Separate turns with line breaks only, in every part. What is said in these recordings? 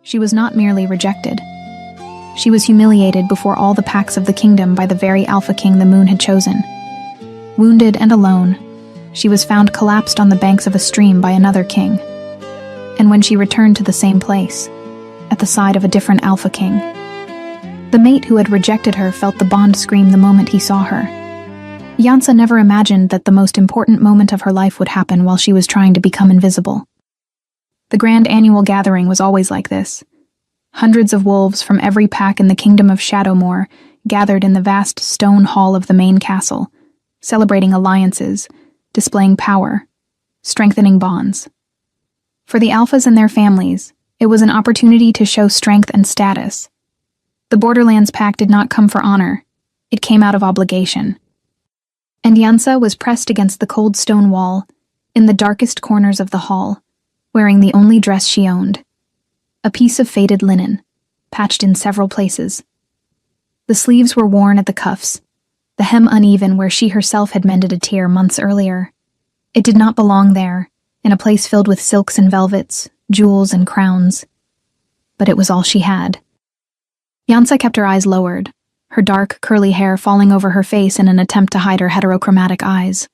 She was not merely rejected. She was humiliated before all the packs of the kingdom by the very Alpha King the moon had chosen. Wounded and alone, she was found collapsed on the banks of a stream by another king. And when she returned to the same place, at the side of a different Alpha King, the mate who had rejected her felt the bond scream the moment he saw her. Yansa never imagined that the most important moment of her life would happen while she was trying to become invisible. The grand annual gathering was always like this. Hundreds of wolves from every pack in the kingdom of Shadowmoor gathered in the vast stone hall of the main castle, celebrating alliances, displaying power, strengthening bonds. For the Alphas and their families, it was an opportunity to show strength and status. The Borderlands pack did not come for honor. It came out of obligation. And Yansa was pressed against the cold stone wall, in the darkest corners of the hall, wearing the only dress she owned, a piece of faded linen, patched in several places. The sleeves were worn at the cuffs, the hem uneven where she herself had mended a tear months earlier. It did not belong there, in a place filled with silks and velvets, jewels and crowns. But it was all she had. Yansa kept her eyes lowered, her dark, curly hair falling over her face in an attempt to hide her heterochromatic eyes.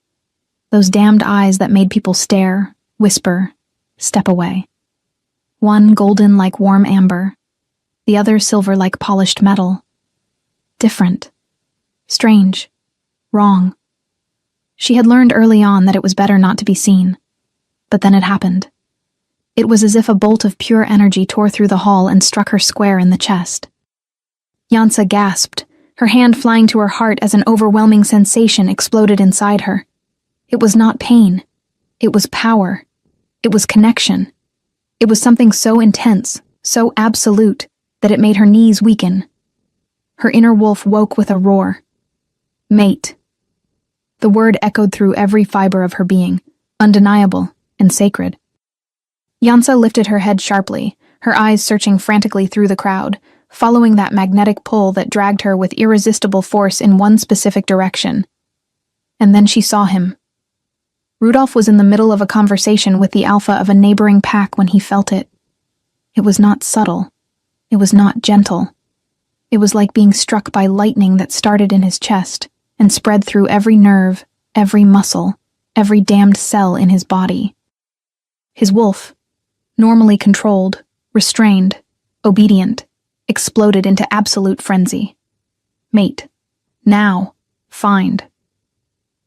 Those damned eyes that made people stare, whisper, step away. One golden like warm amber, the other silver like polished metal. Different. Strange. Wrong. She had learned early on that it was better not to be seen. But then it happened. It was as if a bolt of pure energy tore through the hall and struck her square in the chest. Yansa gasped, her hand flying to her heart as an overwhelming sensation exploded inside her. It was not pain. It was power. It was connection. It was something so intense, so absolute, that it made her knees weaken. Her inner wolf woke with a roar. Mate. The word echoed through every fiber of her being, undeniable and sacred. Yansa lifted her head sharply, her eyes searching frantically through the crowd, following that magnetic pull that dragged her with irresistible force in one specific direction. And then she saw him. Rudolph was in the middle of a conversation with the alpha of a neighboring pack when he felt it. It was not subtle. It was not gentle. It was like being struck by lightning that started in his chest and spread through every nerve, every muscle, every damned cell in his body. His wolf, normally controlled, restrained, obedient, exploded into absolute frenzy. Mate. Now. Find.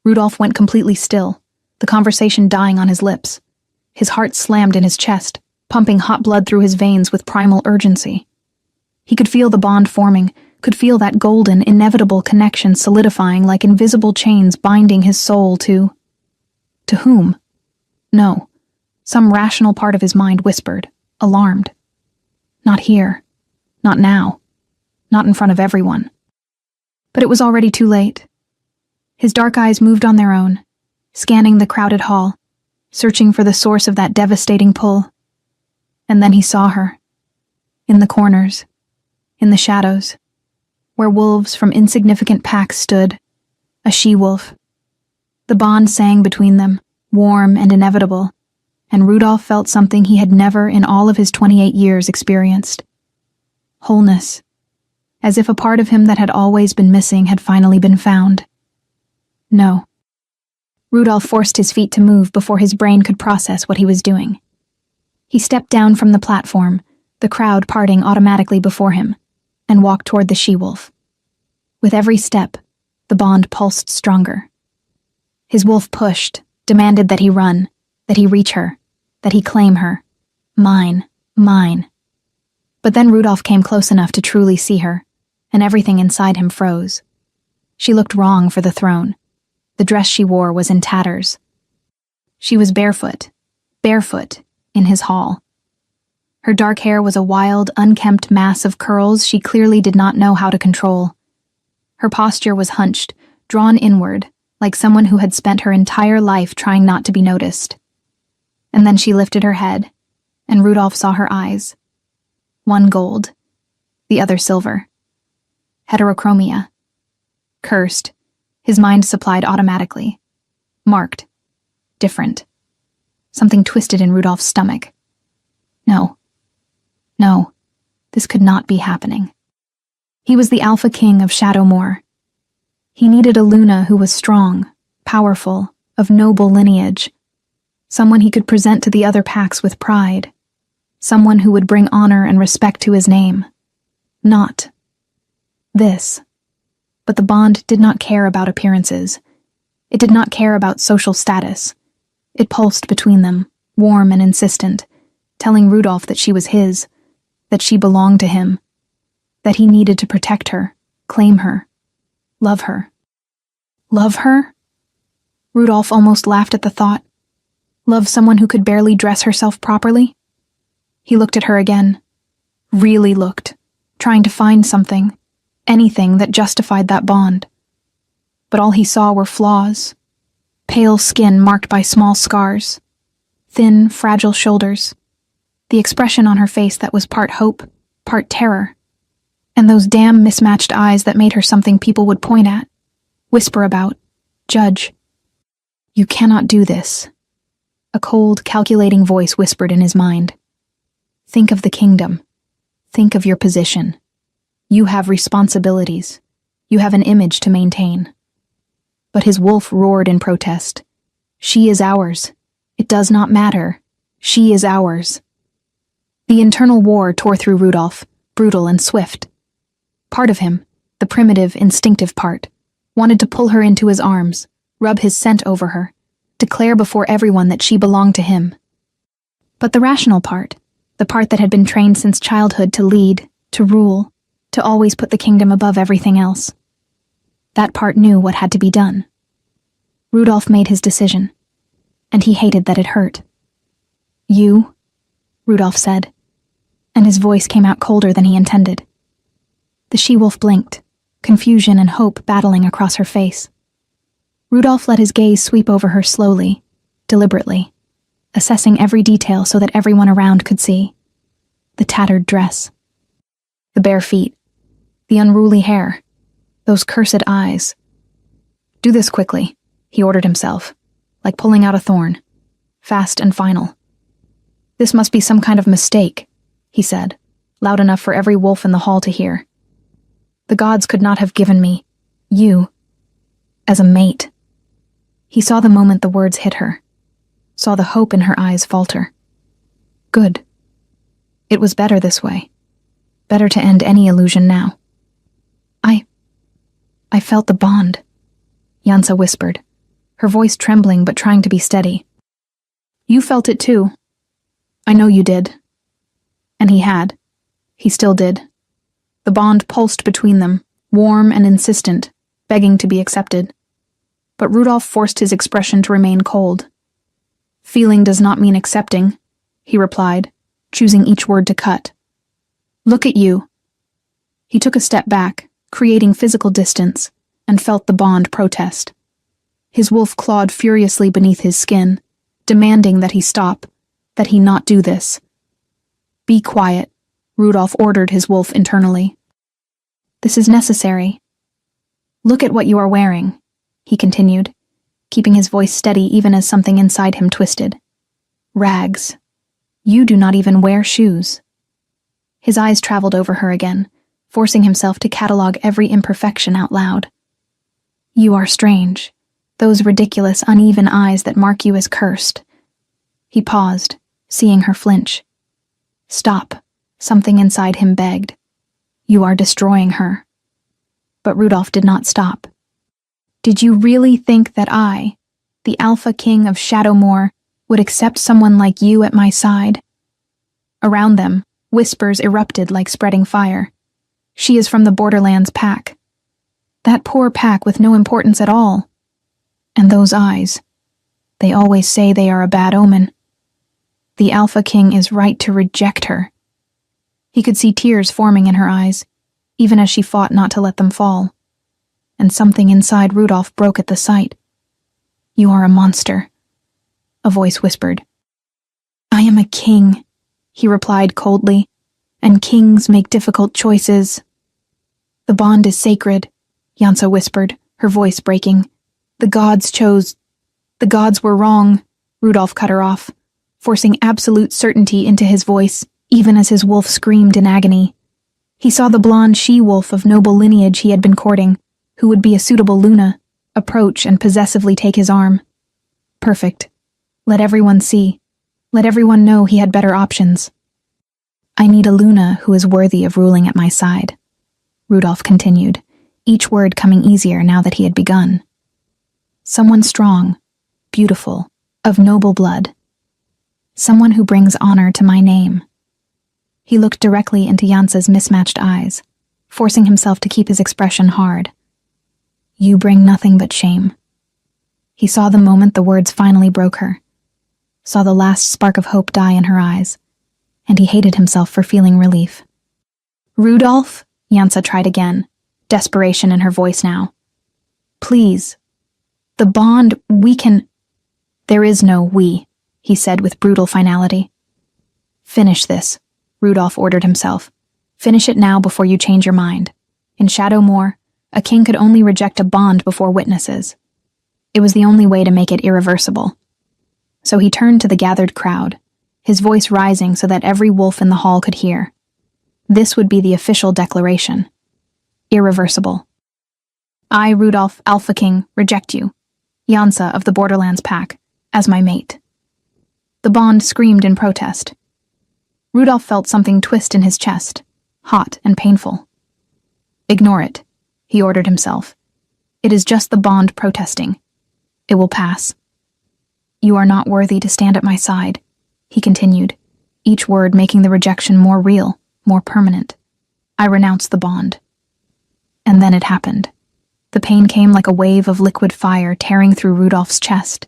Rudolph went completely still, the conversation dying on his lips. His heart slammed in his chest, pumping hot blood through his veins with primal urgency. He could feel the bond forming, could feel that golden, inevitable connection solidifying like invisible chains binding his soul to whom? No. Some rational part of his mind whispered, alarmed. Not here. Not now. Not in front of everyone. But it was already too late. His dark eyes moved on their own, scanning the crowded hall, searching for the source of that devastating pull. And then he saw her. In the corners. In the shadows. Where wolves from insignificant packs stood. A she-wolf. The bond sang between them, warm and inevitable, and Rudolph felt something he had never in all of his 28 years experienced. Wholeness. As if a part of him that had always been missing had finally been found. No. Rudolph forced his feet to move before his brain could process what he was doing. He stepped down from the platform, the crowd parting automatically before him, and walked toward the she-wolf. With every step, the bond pulsed stronger. His wolf pushed, demanded that he run, that he reach her, that he claim her. Mine, mine. But then Rudolph came close enough to truly see her, and everything inside him froze. She looked wrong for the throne. The dress she wore was in tatters. She was barefoot, in his hall. Her dark hair was a wild, unkempt mass of curls she clearly did not know how to control. Her posture was hunched, drawn inward, like someone who had spent her entire life trying not to be noticed. And then she lifted her head, and Rudolph saw her eyes. One gold, the other silver. Heterochromia. Cursed, his mind supplied automatically. Marked. Different. Something twisted in Rudolph's stomach. No. No. This could not be happening. He was the Alpha King of Shadowmoor. He needed a Luna who was strong, powerful, of noble lineage, someone he could present to the other packs with pride, someone who would bring honor and respect to his name. Not this. But the bond did not care about appearances. It did not care about social status. It pulsed between them, warm and insistent, telling Rudolph that she was his, that she belonged to him, that he needed to protect her, claim her, love her. Love her? Rudolph almost laughed at the thought. Love someone who could barely dress herself properly? He looked at her again. Really looked, trying to find something, anything that justified that bond. But all he saw were flaws. Pale skin marked by small scars. Thin, fragile shoulders. The expression on her face that was part hope, part terror. And those damn mismatched eyes that made her something people would point at, whisper about, judge. You cannot do this. A cold, calculating voice whispered in his mind. Think of the kingdom. Think of your position. You have responsibilities. You have an image to maintain. But his wolf roared in protest. She is ours. It does not matter. She is ours. The internal war tore through Rudolph, brutal and swift. Part of him, the primitive, instinctive part, wanted to pull her into his arms, rub his scent over her, declare before everyone that she belonged to him. But the rational part, the part that had been trained since childhood to lead, to rule, to always put the kingdom above everything else, that part knew what had to be done. Rudolph made his decision, and he hated that it hurt. You, Rudolph said, and his voice came out colder than he intended. The she-wolf blinked, confusion and hope battling across her face. Rudolph let his gaze sweep over her slowly, deliberately, assessing every detail so that everyone around could see. The tattered dress, the bare feet, the unruly hair, those cursed eyes. Do this quickly, he ordered himself, like pulling out a thorn, fast and final. This must be some kind of mistake, he said, loud enough for every wolf in the hall to hear. The gods could not have given me, you, as a mate. He saw the moment the words hit her, saw the hope in her eyes falter. Good. It was better this way. Better to end any illusion now. I felt the bond, Yansa whispered, her voice trembling but trying to be steady. You felt it too. I know you did. And he had. He still did. The bond pulsed between them, warm and insistent, begging to be accepted. But Rudolph forced his expression to remain cold. Feeling does not mean accepting, he replied, choosing each word to cut. Look at you. He took a step back, creating physical distance, and felt the bond protest. His wolf clawed furiously beneath his skin, demanding that he stop, that he not do this. Be quiet, Rudolph ordered his wolf internally. This is necessary. Look at what you are wearing, he continued, keeping his voice steady even as something inside him twisted. Rags. You do not even wear shoes. His eyes traveled over her again, forcing himself to catalog every imperfection out loud. You are strange. Those ridiculous, uneven eyes that mark you as cursed. He paused, seeing her flinch. Stop, something inside him begged. You are destroying her. But Rudolph did not stop. Did you really think that I, the Alpha King of Shadowmoor, would accept someone like you at my side? Around them, whispers erupted like spreading fire. She is from the Borderlands pack. That poor pack with no importance at all. And those eyes. They always say they are a bad omen. The Alpha King is right to reject her. He could see tears forming in her eyes, even as she fought not to let them fall. And something inside Rudolph broke at the sight. You are a monster, a voice whispered. I am a king, he replied coldly, and kings make difficult choices. The bond is sacred, Yansa whispered, her voice breaking. The gods chose. The gods were wrong, Rudolph cut her off, forcing absolute certainty into his voice, even as his wolf screamed in agony. He saw the blonde she-wolf of noble lineage he had been courting, who would be a suitable Luna, approach and possessively take his arm. Perfect. Let everyone see. Let everyone know he had better options. I need a Luna who is worthy of ruling at my side, Rudolph continued, each word coming easier now that he had begun. Someone strong, beautiful, of noble blood. Someone who brings honor to my name. He looked directly into Jansa's mismatched eyes, forcing himself to keep his expression hard. You bring nothing but shame. He saw the moment the words finally broke her, saw the last spark of hope die in her eyes, and he hated himself for feeling relief. Rudolph, Jansa tried again, desperation in her voice now. Please. The bond, we can... There is no we, he said with brutal finality. Finish this, Rudolph ordered himself. Finish it now before you change your mind. In Shadowmoor, a king could only reject a bond before witnesses. It was the only way to make it irreversible. So he turned to the gathered crowd, his voice rising so that every wolf in the hall could hear. This would be the official declaration. Irreversible. I, Rudolph, Alpha King, reject you, Jansa of the Borderlands Pack, as my mate. The bond screamed in protest. Rudolph felt something twist in his chest, hot and painful. Ignore it, he ordered himself. It is just the bond protesting. It will pass. You are not worthy to stand at my side, he continued, each word making the rejection more real, more permanent. I renounce the bond. And then it happened. The pain came like a wave of liquid fire tearing through Rudolph's chest.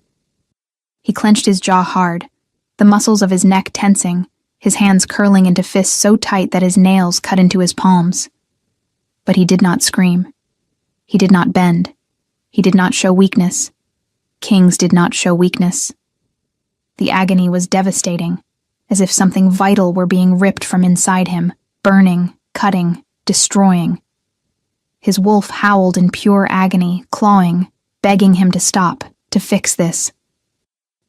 He clenched his jaw hard, the muscles of his neck tensing, his hands curling into fists so tight that his nails cut into his palms. But he did not scream. He did not bend. He did not show weakness. Kings did not show weakness. The agony was devastating, as if something vital were being ripped from inside him, burning, cutting, destroying. His wolf howled in pure agony, clawing, begging him to stop, to fix this.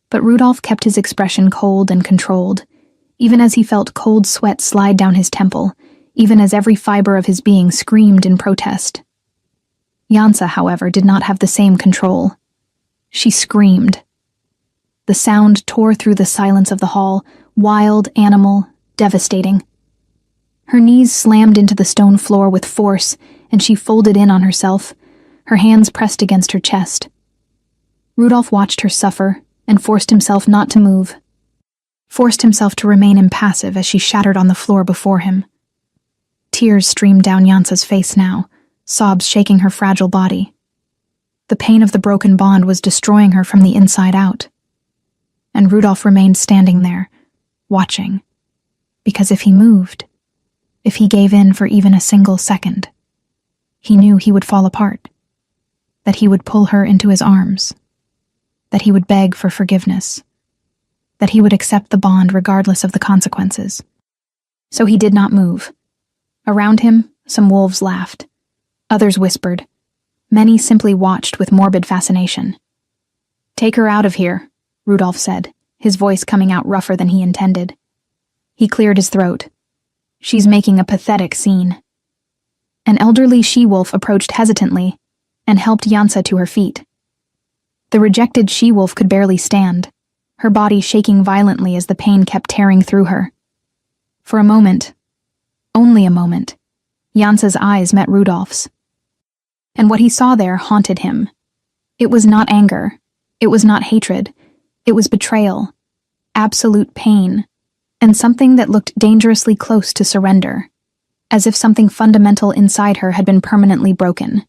But Rudolph kept his expression cold and controlled, even as he felt cold sweat slide down his temple, even as every fiber of his being screamed in protest. Jansa, however, did not have the same control. She screamed. The sound tore through the silence of the hall, wild, animal, devastating. Her knees slammed into the stone floor with force, and she folded in on herself, her hands pressed against her chest. Rudolph watched her suffer and forced himself not to move, forced himself to remain impassive as she shattered on the floor before him. Tears streamed down Jansa's face now, sobs shaking her fragile body. The pain of the broken bond was destroying her from the inside out. And Rudolph remained standing there, watching. Because if he moved, if he gave in for even a single second, he knew he would fall apart, that he would pull her into his arms, that he would beg for forgiveness, that he would accept the bond regardless of the consequences. So he did not move. Around him, some wolves laughed. Others whispered. Many simply watched with morbid fascination. Take her out of here, Rudolph said, his voice coming out rougher than he intended. He cleared his throat. She's making a pathetic scene. An elderly she-wolf approached hesitantly and helped Jansa to her feet. The rejected she-wolf could barely stand, her body shaking violently as the pain kept tearing through her. For a moment, only a moment, Jansa's eyes met Rudolph's. And what he saw there haunted him. It was not anger. It was not hatred. It was betrayal, absolute pain, and something that looked dangerously close to surrender, as if something fundamental inside her had been permanently broken.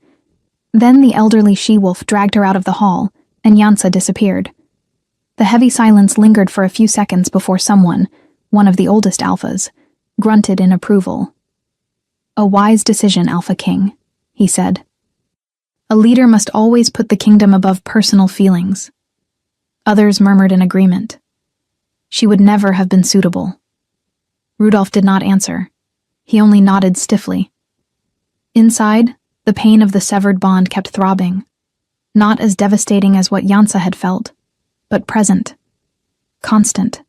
Then the elderly she-wolf dragged her out of the hall, and Jansa disappeared. The heavy silence lingered for a few seconds before someone, one of the oldest alphas, grunted in approval. A wise decision, Alpha King, he said. A leader must always put the kingdom above personal feelings. Others murmured in agreement. She would never have been suitable. Rudolph did not answer. He only nodded stiffly. Inside, the pain of the severed bond kept throbbing, not as devastating as what Jansa had felt, but present, constant.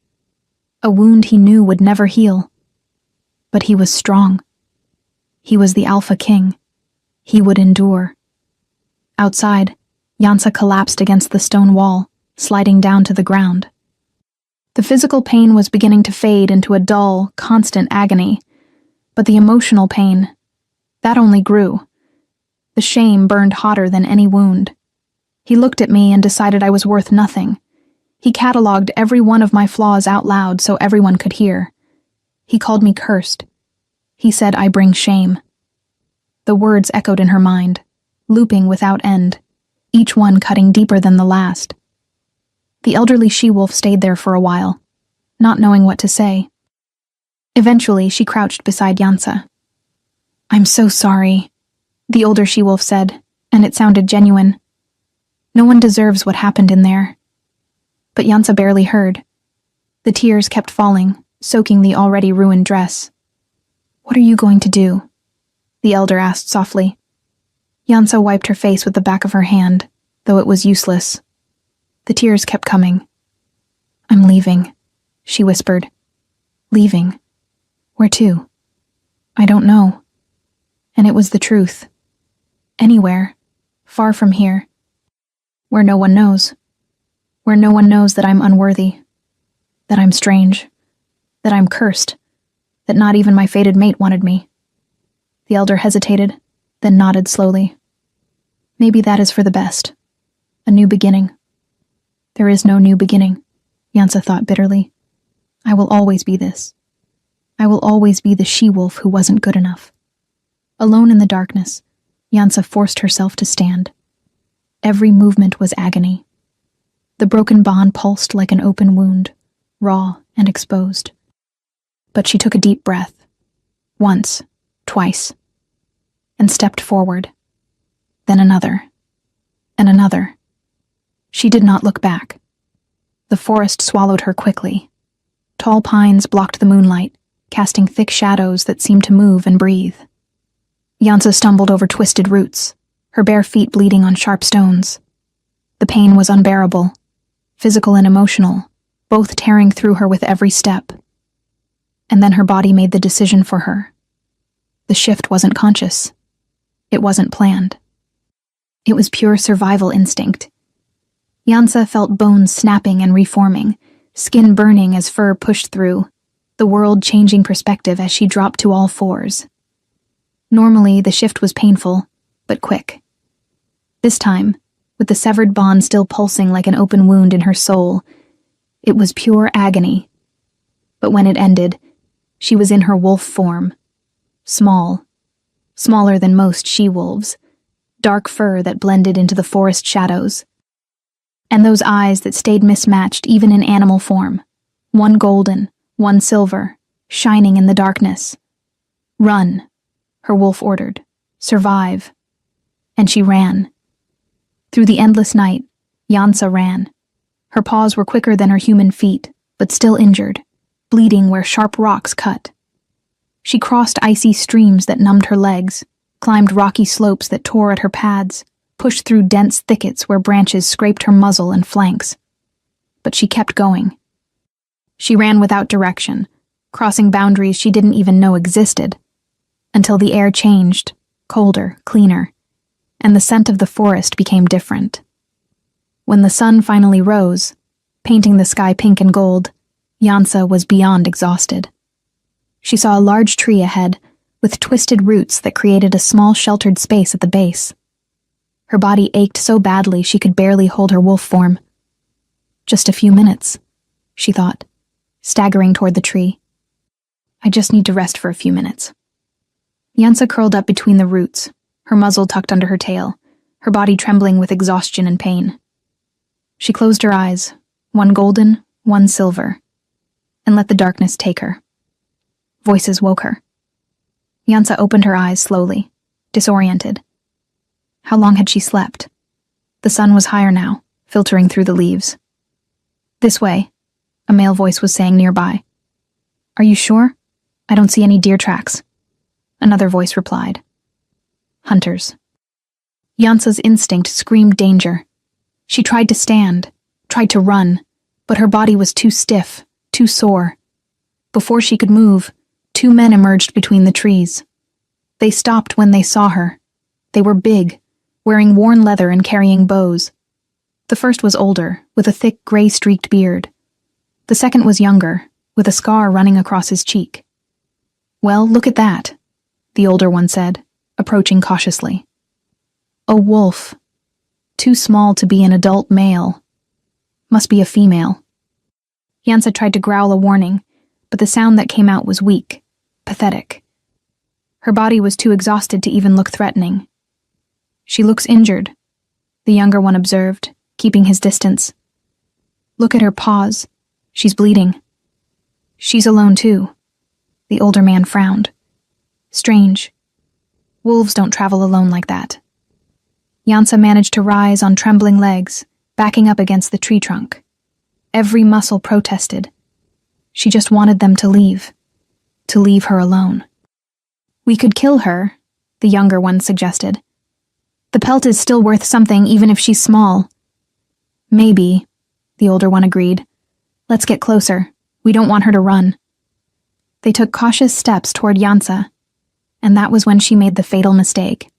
A wound he knew would never heal. But he was strong. He was the Alpha King. He would endure. Outside, Yansa collapsed against the stone wall, sliding down to the ground. The physical pain was beginning to fade into a dull, constant agony, but the emotional pain, that only grew. The shame burned hotter than any wound. He looked at me and decided I was worth nothing. He cataloged every one of my flaws out loud so everyone could hear. He called me cursed. He said I bring shame. The words echoed in her mind, looping without end, each one cutting deeper than the last. The elderly she-wolf stayed there for a while, not knowing what to say. Eventually, she crouched beside Yansa. "I'm so sorry," the older she-wolf said, and it sounded genuine. "No one deserves what happened in there." But Yansa barely heard. The tears kept falling, soaking the already ruined dress. "What are you going to do?" the elder asked softly. Yansa wiped her face with the back of her hand, though it was useless. The tears kept coming. "I'm leaving," she whispered. "Leaving? Where to?" "I don't know." And it was the truth. Anywhere, far from here. Where no one knows. Where no one knows that I'm unworthy, that I'm strange, that I'm cursed, that not even my fated mate wanted me. The elder hesitated, then nodded slowly. "Maybe that is for the best. A new beginning." "There is no new beginning," Yansa thought bitterly. "I will always be this. I will always be the she-wolf who wasn't good enough." Alone in the darkness, Yansa forced herself to stand. Every movement was agony. The broken bond pulsed like an open wound, raw and exposed. But she took a deep breath, once, twice, and stepped forward. Then another, and another. She did not look back. The forest swallowed her quickly. Tall pines blocked the moonlight, casting thick shadows that seemed to move and breathe. Yansa stumbled over twisted roots, her bare feet bleeding on sharp stones. The pain was unbearable, physical and emotional, both tearing through her with every step. And then her body made the decision for her. The shift wasn't conscious. It wasn't planned. It was pure survival instinct. Yansa felt bones snapping and reforming, skin burning as fur pushed through, the world changing perspective as she dropped to all fours. Normally, the shift was painful, but quick. This time, with the severed bond still pulsing like an open wound in her soul, it was pure agony. But when it ended, she was in her wolf form. Small, smaller than most she-wolves, dark fur that blended into the forest shadows. And those eyes that stayed mismatched even in animal form, one golden, one silver, shining in the darkness. "Run," her wolf ordered. "Survive." And she ran. Through the endless night, Yansa ran. Her paws were quicker than her human feet, but still injured, bleeding where sharp rocks cut. She crossed icy streams that numbed her legs, climbed rocky slopes that tore at her pads, pushed through dense thickets where branches scraped her muzzle and flanks. But she kept going. She ran without direction, crossing boundaries she didn't even know existed, until the air changed, colder, cleaner, and the scent of the forest became different. When the sun finally rose, painting the sky pink and gold, Yansa was beyond exhausted. She saw a large tree ahead, with twisted roots that created a small sheltered space at the base. Her body ached so badly she could barely hold her wolf form. "Just a few minutes," she thought, staggering toward the tree. "I just need to rest for a few minutes." Yansa curled up between the roots, her muzzle tucked under her tail, her body trembling with exhaustion and pain. She closed her eyes, one golden, one silver, and let the darkness take her. Voices woke her. Yansa opened her eyes slowly, disoriented. How long had she slept? The sun was higher now, filtering through the leaves. "This way," a male voice was saying nearby. "Are you sure? I don't see any deer tracks." Another voice replied. "Hunters." Yansa's instinct screamed danger. She tried to stand, tried to run, but her body was too stiff, too sore. Before she could move, two men emerged between the trees. They stopped when they saw her. They were big, wearing worn leather and carrying bows. The first was older, with a thick gray-streaked beard. The second was younger, with a scar running across his cheek. "Well, look at that," the older one said, approaching cautiously. "A wolf. Too small to be an adult male. Must be a female." Yansa tried to growl a warning, but the sound that came out was weak, pathetic. Her body was too exhausted to even look threatening. "She looks injured," the younger one observed, keeping his distance. "Look at her paws. She's bleeding." "She's alone too." The older man frowned. "Strange. Wolves don't travel alone like that." Yansa managed to rise on trembling legs, backing up against the tree trunk. Every muscle protested. She just wanted them to leave her alone. "We could kill her," the younger one suggested. "The pelt is still worth something even if she's small." "Maybe," the older one agreed. "Let's get closer. We don't want her to run." They took cautious steps toward Yansa, and that was when she made the fatal mistake.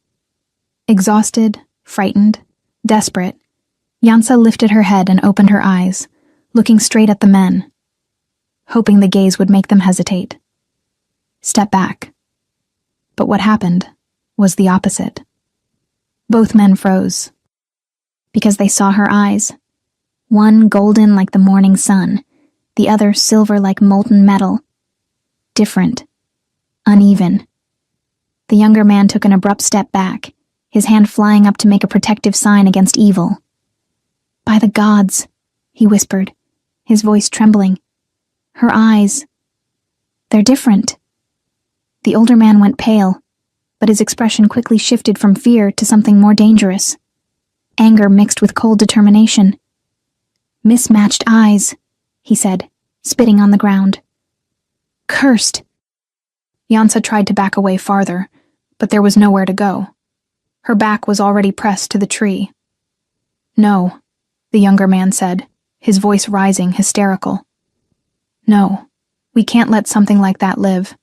Exhausted, frightened, desperate, Yansa lifted her head and opened her eyes, looking straight at the men, hoping the gaze would make them hesitate. Step back. But what happened was the opposite. Both men froze, because they saw her eyes, one golden like the morning sun, the other silver like molten metal. Different. Uneven. The younger man took an abrupt step back, his hand flying up to make a protective sign against evil. "By the gods," he whispered, his voice trembling. "Her eyes. They're different." The older man went pale, but his expression quickly shifted from fear to something more dangerous. Anger mixed with cold determination. "Mismatched eyes," he said, spitting on the ground. "Cursed." Yansa tried to back away farther, but there was nowhere to go. Her back was already pressed to the tree. "No," the younger man said, his voice rising, hysterical. "No, we can't let something like that live.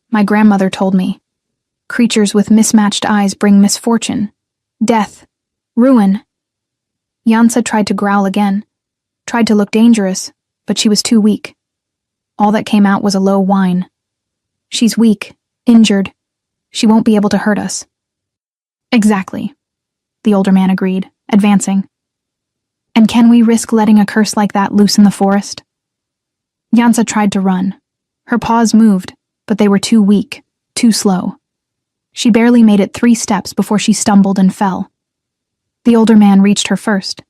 My grandmother told me. Creatures with mismatched eyes bring misfortune, death, ruin." Yansa tried to growl again, tried to look dangerous, but she was too weak. All that came out was a low whine. "She's weak, injured. She won't be able to hurt us." "Exactly," the older man agreed, advancing. "And can we risk letting a curse like that loose in the forest?" Yansa tried to run. Her paws moved, but they were too weak, too slow. She barely made it 3 steps before she stumbled and fell. The older man reached her first.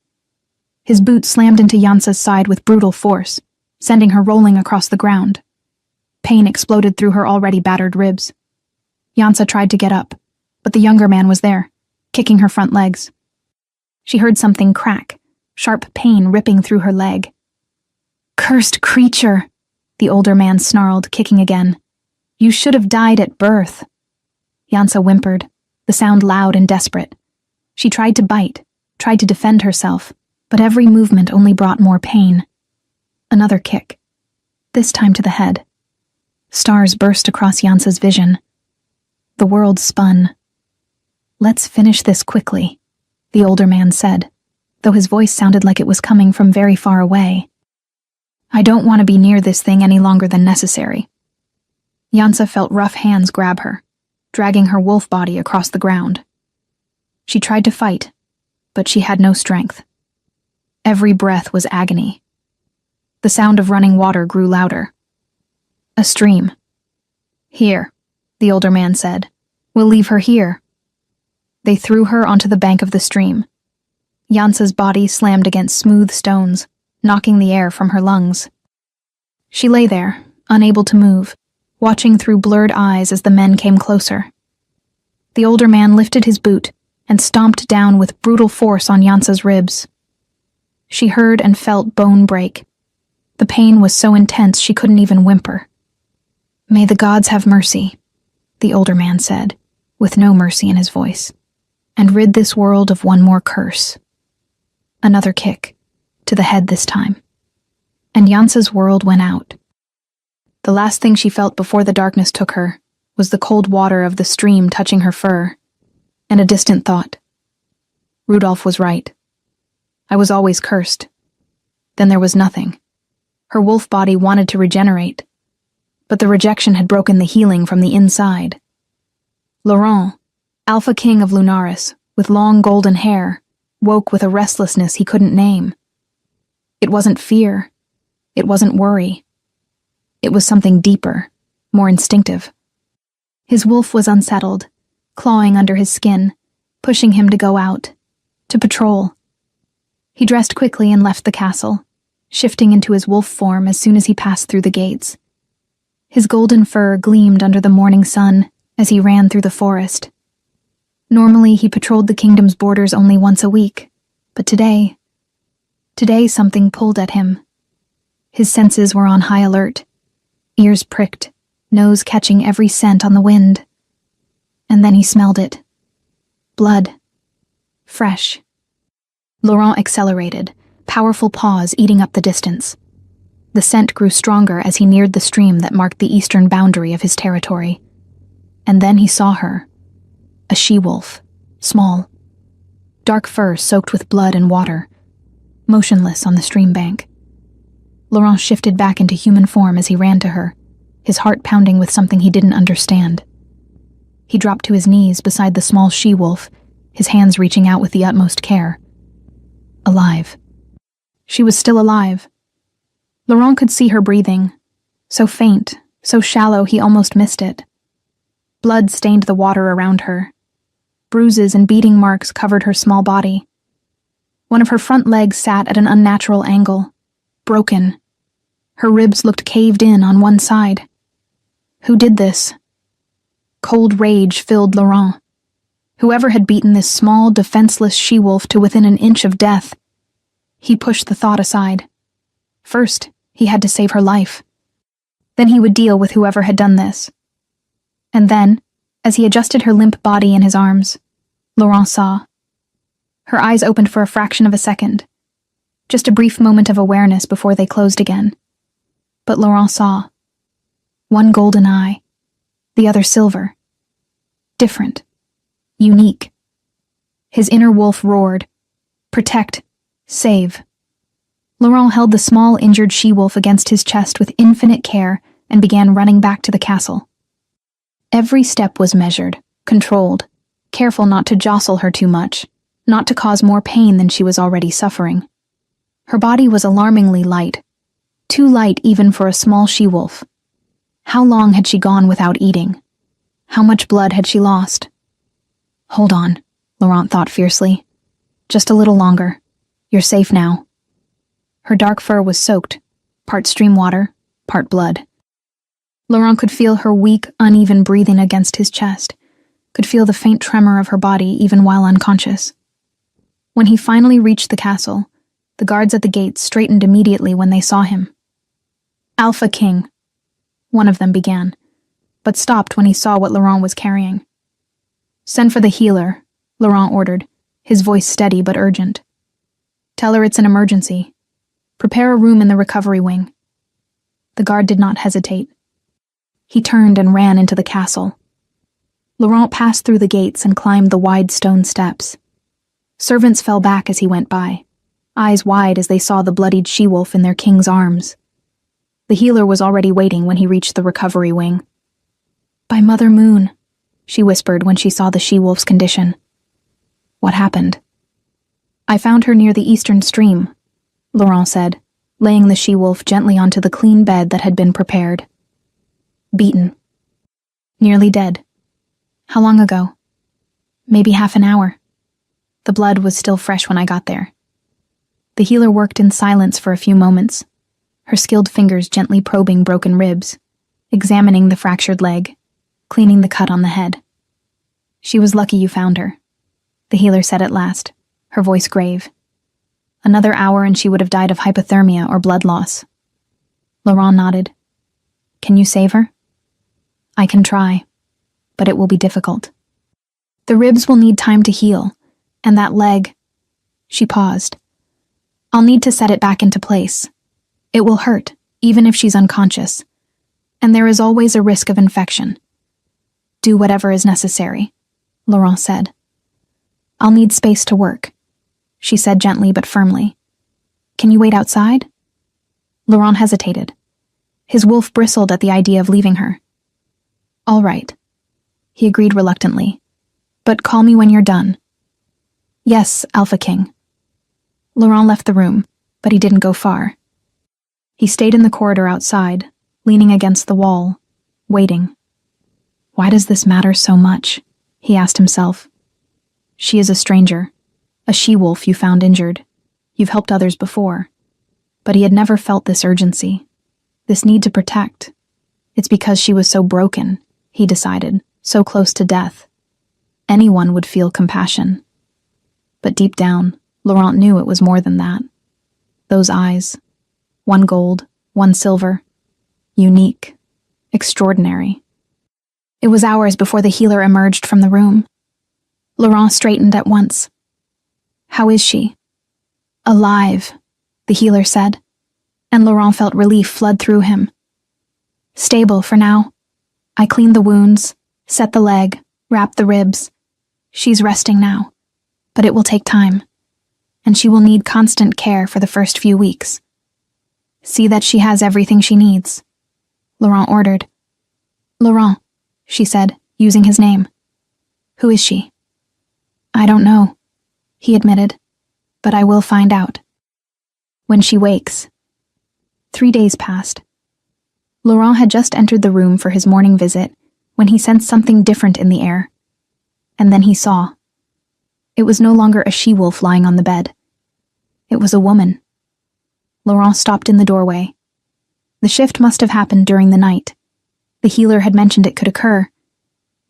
His boot slammed into Yansa's side with brutal force, sending her rolling across the ground. Pain exploded through her already battered ribs. Yansa tried to get up, but the younger man was there, kicking her front legs. She heard something crack, sharp pain ripping through her leg. "Cursed creature," the older man snarled, kicking again. "You should have died at birth." Yansa whimpered, the sound loud and desperate. She tried to bite, tried to defend herself, but every movement only brought more pain. Another kick, this time to the head. Stars burst across Yansa's vision. The world spun. "Let's finish this quickly," the older man said, though his voice sounded like it was coming from very far away. "I don't want to be near this thing any longer than necessary." Yansa felt rough hands grab her, dragging her wolf body across the ground. She tried to fight, but she had no strength. Every breath was agony. The sound of running water grew louder. A stream. "Here," the older man said. "We'll leave her here." They threw her onto the bank of the stream. Yansa's body slammed against smooth stones, knocking the air from her lungs. She lay there, unable to move, watching through blurred eyes as the men came closer. The older man lifted his boot and stomped down with brutal force on Yansa's ribs. She heard and felt bone break. The pain was so intense she couldn't even whimper. "May the gods have mercy," the older man said, with no mercy in his voice, "and rid this world of one more curse." Another kick, to the head this time. And Yansa's world went out. The last thing she felt before the darkness took her was the cold water of the stream touching her fur, and a distant thought. Rudolph was right. I was always cursed. Then there was nothing. Her wolf body wanted to regenerate, but the rejection had broken the healing from the inside. Laurent, Alpha King of Lunaris, with long golden hair, woke with a restlessness he couldn't name. It wasn't fear. It wasn't worry. It was something deeper, more instinctive. His wolf was unsettled, clawing under his skin, pushing him to go out, to patrol. He dressed quickly and left the castle, shifting into his wolf form as soon as he passed through the gates. His golden fur gleamed under the morning sun as he ran through the forest. Normally, he patrolled the kingdom's borders only once a week, but today something pulled at him. His senses were on high alert, ears pricked, nose catching every scent on the wind. And then he smelled it. Blood. Fresh. Laurent accelerated, powerful paws eating up the distance. The scent grew stronger as he neared the stream that marked the eastern boundary of his territory. And then he saw her. A she-wolf, small. Dark fur soaked with blood and water, motionless on the stream bank. Laurent shifted back into human form as he ran to her, his heart pounding with something he didn't understand. He dropped to his knees beside the small she-wolf, his hands reaching out with the utmost care. Alive. She was still alive. Laurent could see her breathing, so faint, so shallow he almost missed it. Blood stained the water around her. Bruises and beating marks covered her small body. One of her front legs sat at an unnatural angle, broken. Her ribs looked caved in on one side. Who did this? Cold rage filled Laurent. Whoever had beaten this small, defenseless she-wolf to within an inch of death. He pushed the thought aside. First, he had to save her life. Then he would deal with whoever had done this. And then, as he adjusted her limp body in his arms, Laurent saw. Her eyes opened for a fraction of a second. Just a brief moment of awareness before they closed again. But Laurent saw. One golden eye, the other silver. Different. Unique. His inner wolf roared. Protect. Save. Laurent held the small, injured she-wolf against his chest with infinite care and began running back to the castle. Every step was measured, controlled, careful not to jostle her too much, not to cause more pain than she was already suffering. Her body was alarmingly light, too light even for a small she-wolf. How long had she gone without eating? How much blood had she lost? Hold on, Laurent thought fiercely. Just a little longer. You're safe now. Her dark fur was soaked, part stream water, part blood. Laurent could feel her weak, uneven breathing against his chest, could feel the faint tremor of her body even while unconscious. When he finally reached the castle, the guards at the gates straightened immediately when they saw him. Alpha King, one of them began, but stopped when he saw what Laurent was carrying. Send for the healer, Laurent ordered, his voice steady but urgent. Tell her it's an emergency. Prepare a room in the recovery wing. The guard did not hesitate. He turned and ran into the castle. Laurent passed through the gates and climbed the wide stone steps. Servants fell back as he went by, eyes wide as they saw the bloodied she-wolf in their king's arms. The healer was already waiting when he reached the recovery wing. By Mother Moon, she whispered when she saw the she-wolf's condition. What happened? I found her near the eastern stream, Laurent said, laying the she-wolf gently onto the clean bed that had been prepared. Beaten. Nearly dead. How long ago? Maybe half an hour. The blood was still fresh when I got there. The healer worked in silence for a few moments, her skilled fingers gently probing broken ribs, examining the fractured leg, cleaning the cut on the head. She was lucky you found her, the healer said at last, her voice grave. Another hour and she would have died of hypothermia or blood loss. Laurent nodded. Can you save her? I can try, but it will be difficult. The ribs will need time to heal, and that leg... She paused. I'll need to set it back into place. It will hurt, even if she's unconscious. And there is always a risk of infection. Do whatever is necessary, Laurent said. I'll need space to work, she said gently but firmly. Can you wait outside? Laurent hesitated. His wolf bristled at the idea of leaving her. All right, he agreed reluctantly. But call me when you're done. Yes, Alpha King. Laurent left the room, but he didn't go far. He stayed in the corridor outside, leaning against the wall, waiting. Why does this matter so much? He asked himself. She is a stranger, a she-wolf you found injured. You've helped others before. But he had never felt this urgency, this need to protect. It's because she was so broken, he decided, so close to death. Anyone would feel compassion. But deep down, Laurent knew it was more than that. Those eyes, one gold, one silver, unique, extraordinary. It was hours before the healer emerged from the room. Laurent straightened at once. How is she? Alive, the healer said, and Laurent felt relief flood through him. Stable for now. I cleaned the wounds, set the leg, wrapped the ribs. She's resting now, but it will take time, and she will need constant care for the first few weeks. See that she has everything she needs, Laurent ordered. Laurent, she said, using his name. Who is she? I don't know, he admitted, but I will find out. When she wakes. 3 days passed. Laurent had just entered the room for his morning visit when he sensed something different in the air. And then he saw. It was no longer a she-wolf lying on the bed. It was a woman. Laurent stopped in the doorway. The shift must have happened during the night. The healer had mentioned it could occur,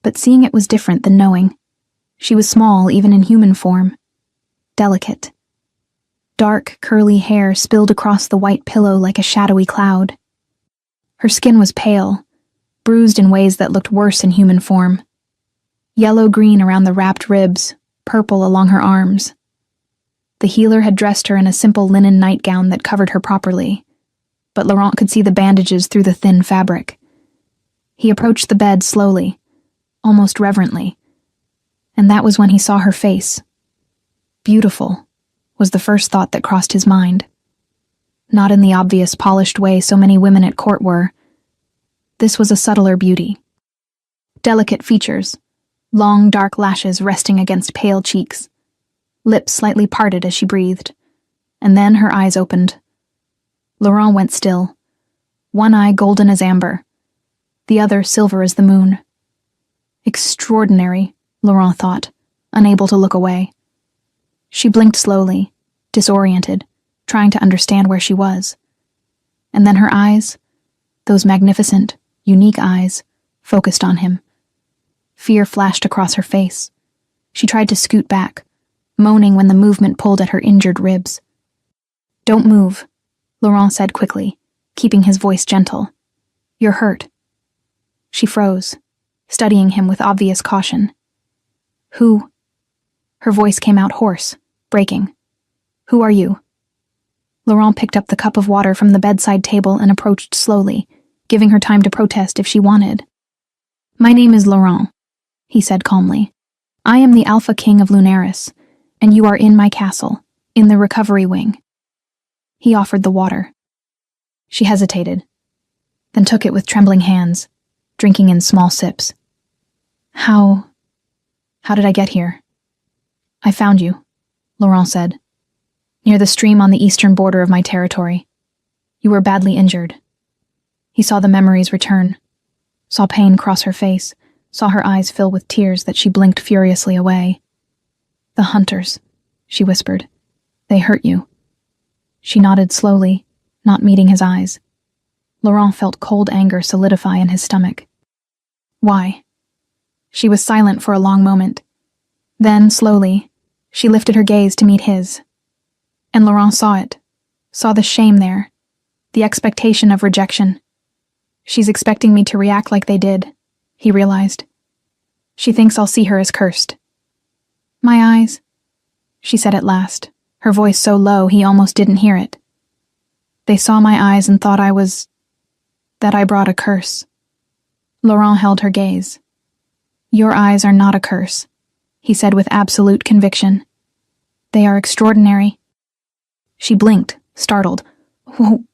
but seeing it was different than knowing. She was small even in human form. Delicate. Dark, curly hair spilled across the white pillow like a shadowy cloud. Her skin was pale, bruised in ways that looked worse in human form. Yellow-green around the wrapped ribs, purple along her arms. The healer had dressed her in a simple linen nightgown that covered her properly, but Laurent could see the bandages through the thin fabric. He approached the bed slowly, almost reverently, and that was when he saw her face. Beautiful, was the first thought that crossed his mind. Not in the obvious polished way so many women at court were. This was a subtler beauty. Delicate features, long dark lashes resting against pale cheeks, lips slightly parted as she breathed, and then her eyes opened. Laurent went still, one eye golden as amber, the other silver as the moon. Extraordinary, Laurent thought, unable to look away. She blinked slowly, disoriented, trying to understand where she was. And then her eyes, those magnificent, unique eyes, focused on him. Fear flashed across her face. She tried to scoot back, moaning when the movement pulled at her injured ribs. Don't move, Laurent said quickly, keeping his voice gentle. You're hurt. She froze, studying him with obvious caution. Who? Her voice came out hoarse, breaking. Who are you? Laurent picked up the cup of water from the bedside table and approached slowly, giving her time to protest if she wanted. My name is Laurent, he said calmly. I am the Alpha King of Lunaris, and you are in my castle, in the recovery wing. He offered the water. She hesitated, then took it with trembling hands, drinking in small sips. How did I get here? I found you, Laurent said, near the stream on the eastern border of my territory. You were badly injured. He saw the memories return, saw pain cross her face, saw her eyes fill with tears that she blinked furiously away. The hunters, she whispered. They hurt you. She nodded slowly, not meeting his eyes. Laurent felt cold anger solidify in his stomach. Why? She was silent for a long moment. Then, slowly, she lifted her gaze to meet his. And Laurent saw it, saw the shame there, the expectation of rejection. She's expecting me to react like they did, he realized. She thinks I'll see her as cursed. My eyes, she said at last, her voice so low he almost didn't hear it. They saw my eyes and thought that I brought a curse. Laurent held her gaze. Your eyes are not a curse, he said with absolute conviction. They are extraordinary. She blinked, startled.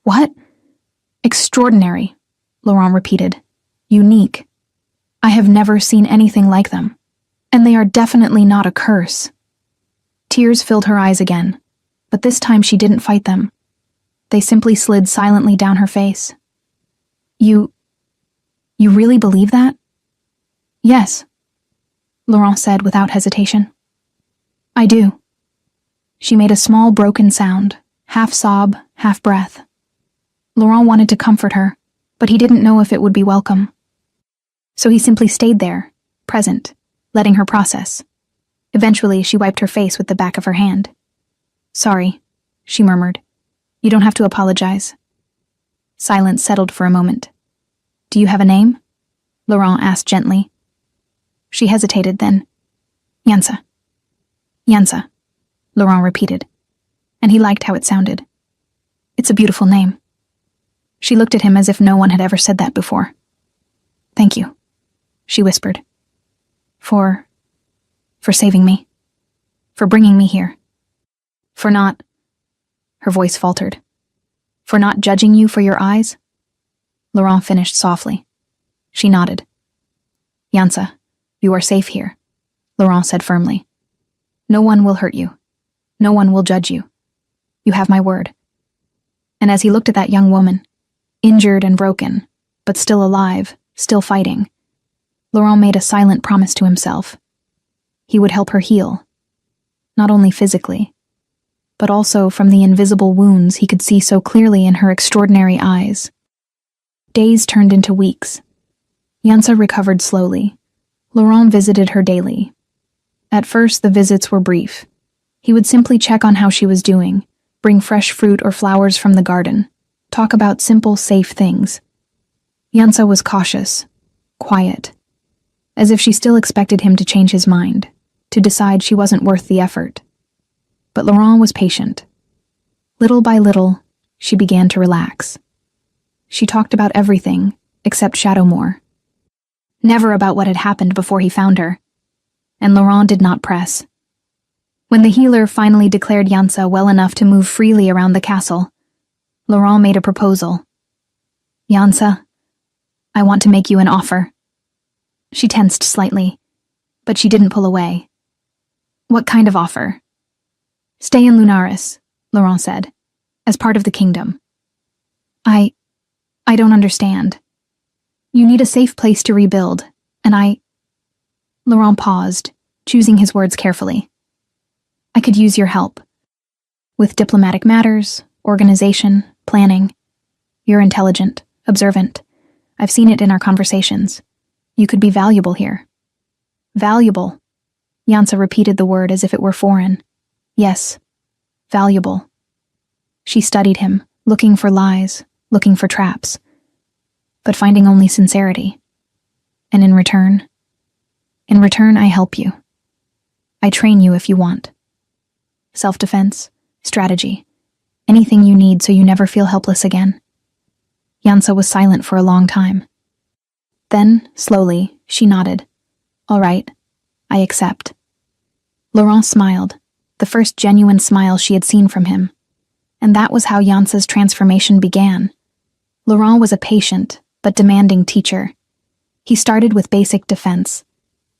What? Extraordinary, Laurent repeated. Unique. I have never seen anything like them. And they are definitely not a curse. Tears filled her eyes again, but this time she didn't fight them. They simply slid silently down her face. You really believe that? Yes, Laurent said without hesitation. I do. She made a small broken sound, half sob, half breath. Laurent wanted to comfort her, but he didn't know if it would be welcome. So he simply stayed there, present, letting her process. Eventually, she wiped her face with the back of her hand. Sorry, she murmured. You don't have to apologize. Silence settled for a moment. Do you have a name? Laurent asked gently. She hesitated then. Yansa. Yansa, Laurent repeated, and he liked how it sounded. It's a beautiful name. She looked at him as if no one had ever said that before. Thank you, she whispered. For saving me. For bringing me here. For not... Her voice faltered. For not judging you for your eyes? Laurent finished softly. She nodded. Yansa, you are safe here, Laurent said firmly. No one will hurt you. No one will judge you. You have my word. And as he looked at that young woman, injured and broken, but still alive, still fighting, Laurent made a silent promise to himself. He would help her heal, not only physically, but also from the invisible wounds he could see so clearly in her extraordinary eyes. Days turned into weeks. Yansa recovered slowly. Laurent visited her daily. At first, the visits were brief. He would simply check on how she was doing, bring fresh fruit or flowers from the garden, talk about simple, safe things. Yansa was cautious, quiet, as if she still expected him to change his mind, to decide she wasn't worth the effort. But Laurent was patient. Little by little, she began to relax. She talked about everything except Shadowmoor. Never about what had happened before he found her. And Laurent did not press. When the healer finally declared Yansa well enough to move freely around the castle, Laurent made a proposal. Yansa, I want to make you an offer. She tensed slightly, but she didn't pull away. What kind of offer? Stay in Lunaris, Laurent said, as part of the kingdom. I don't understand. You need a safe place to rebuild, and Laurent paused, choosing his words carefully. I could use your help. With diplomatic matters, organization, planning. You're intelligent, observant. I've seen it in our conversations. You could be valuable here. Valuable. Yansa repeated the word as if it were foreign. Yes, valuable. She studied him, looking for lies, looking for traps, but finding only sincerity. And in return, I help you. I train you if you want. Self-defense, strategy, anything you need so you never feel helpless again. Yansa was silent for a long time. Then, slowly, she nodded. All right, I accept. Laurent smiled, the first genuine smile she had seen from him. And that was how Yansa's transformation began. Laurent was a patient, but demanding teacher. He started with basic defense.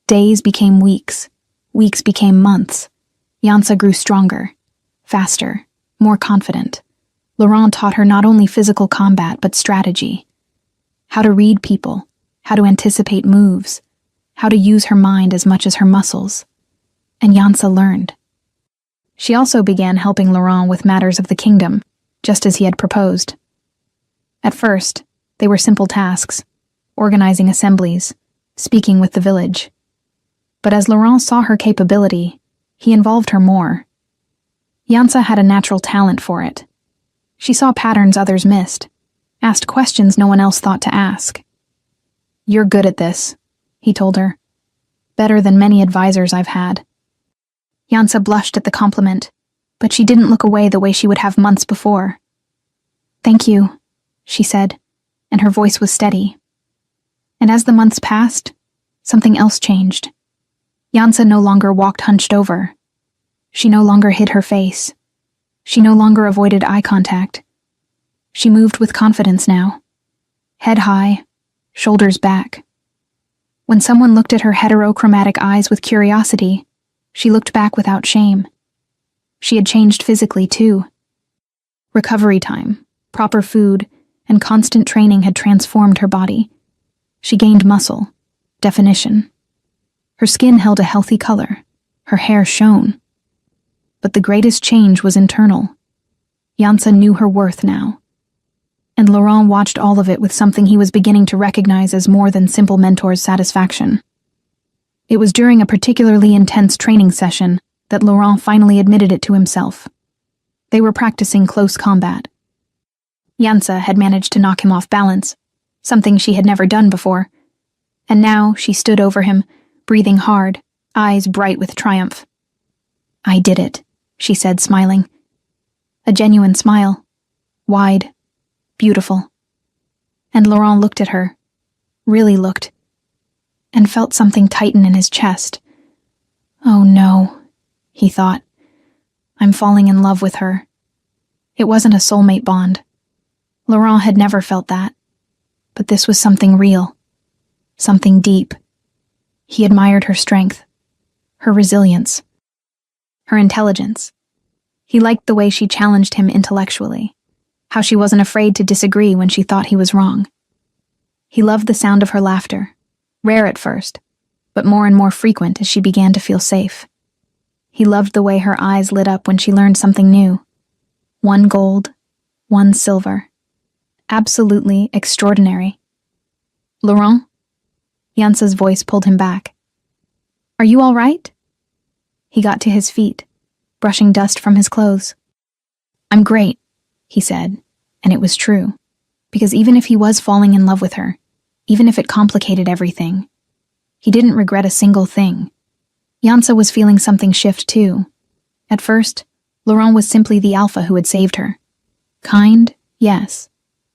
Days became weeks. Weeks became months. Yansa grew stronger, faster, more confident. Laurent taught her not only physical combat, but strategy. How to read people, how to anticipate moves, how to use her mind as much as her muscles. And Yansa learned. She also began helping Laurent with matters of the kingdom, just as he had proposed. At first, they were simple tasks, organizing assemblies, speaking with the village. But as Laurent saw her capability, he involved her more. Yansa had a natural talent for it. She saw patterns others missed, asked questions no one else thought to ask. You're good at this, he told her. Better than many advisors I've had. Yansa blushed at the compliment, but she didn't look away the way she would have months before. Thank you, she said, and her voice was steady. And as the months passed, something else changed. Yansa no longer walked hunched over. She no longer hid her face. She no longer avoided eye contact. She moved with confidence now. Head high, shoulders back. When someone looked at her heterochromatic eyes with curiosity, she looked back without shame. She had changed physically, too. Recovery time, proper food, and constant training had transformed her body. She gained muscle, definition. Her skin held a healthy color. Her hair shone. But the greatest change was internal. Yansa knew her worth now. And Laurent watched all of it with something he was beginning to recognize as more than simple mentor's satisfaction. It was during a particularly intense training session that Laurent finally admitted it to himself. They were practicing close combat. Yansa had managed to knock him off balance, something she had never done before, and now she stood over him, breathing hard, eyes bright with triumph. "I did it," she said, smiling. A genuine smile. Wide. Beautiful. And Laurent looked at her. Really looked. And felt something tighten in his chest. "Oh no," he thought. "I'm falling in love with her." It wasn't a soulmate bond. Laurent had never felt that. But this was something real. Something deep. He admired her strength. Her resilience. Her intelligence. He liked the way she challenged him intellectually. How she wasn't afraid to disagree when she thought he was wrong. He loved the sound of her laughter, rare at first, but more and more frequent as she began to feel safe. He loved the way her eyes lit up when she learned something new. One gold, one silver. Absolutely extraordinary. "Laurent?" Yansa's voice pulled him back. "Are you all right?" He got to his feet, brushing dust from his clothes. "I'm great," he said, and it was true, because even if he was falling in love with her, even if it complicated everything, he didn't regret a single thing. Yansa was feeling something shift too. At first, Laurent was simply the alpha who had saved her. Kind, yes.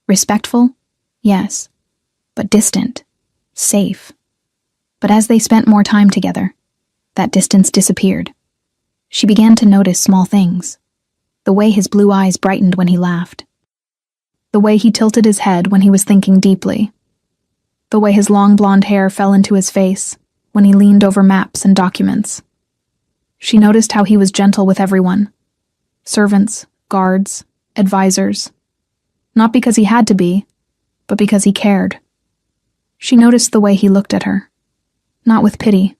Respectful, yes. But distant, safe. But as they spent more time together, that distance disappeared. She began to notice small things. The way his blue eyes brightened when he laughed. The way he tilted his head when he was thinking deeply. The way his long blonde hair fell into his face when he leaned over maps and documents. She noticed how he was gentle with everyone. Servants, guards, advisors. Not because he had to be, but because he cared. She noticed the way he looked at her. Not with pity.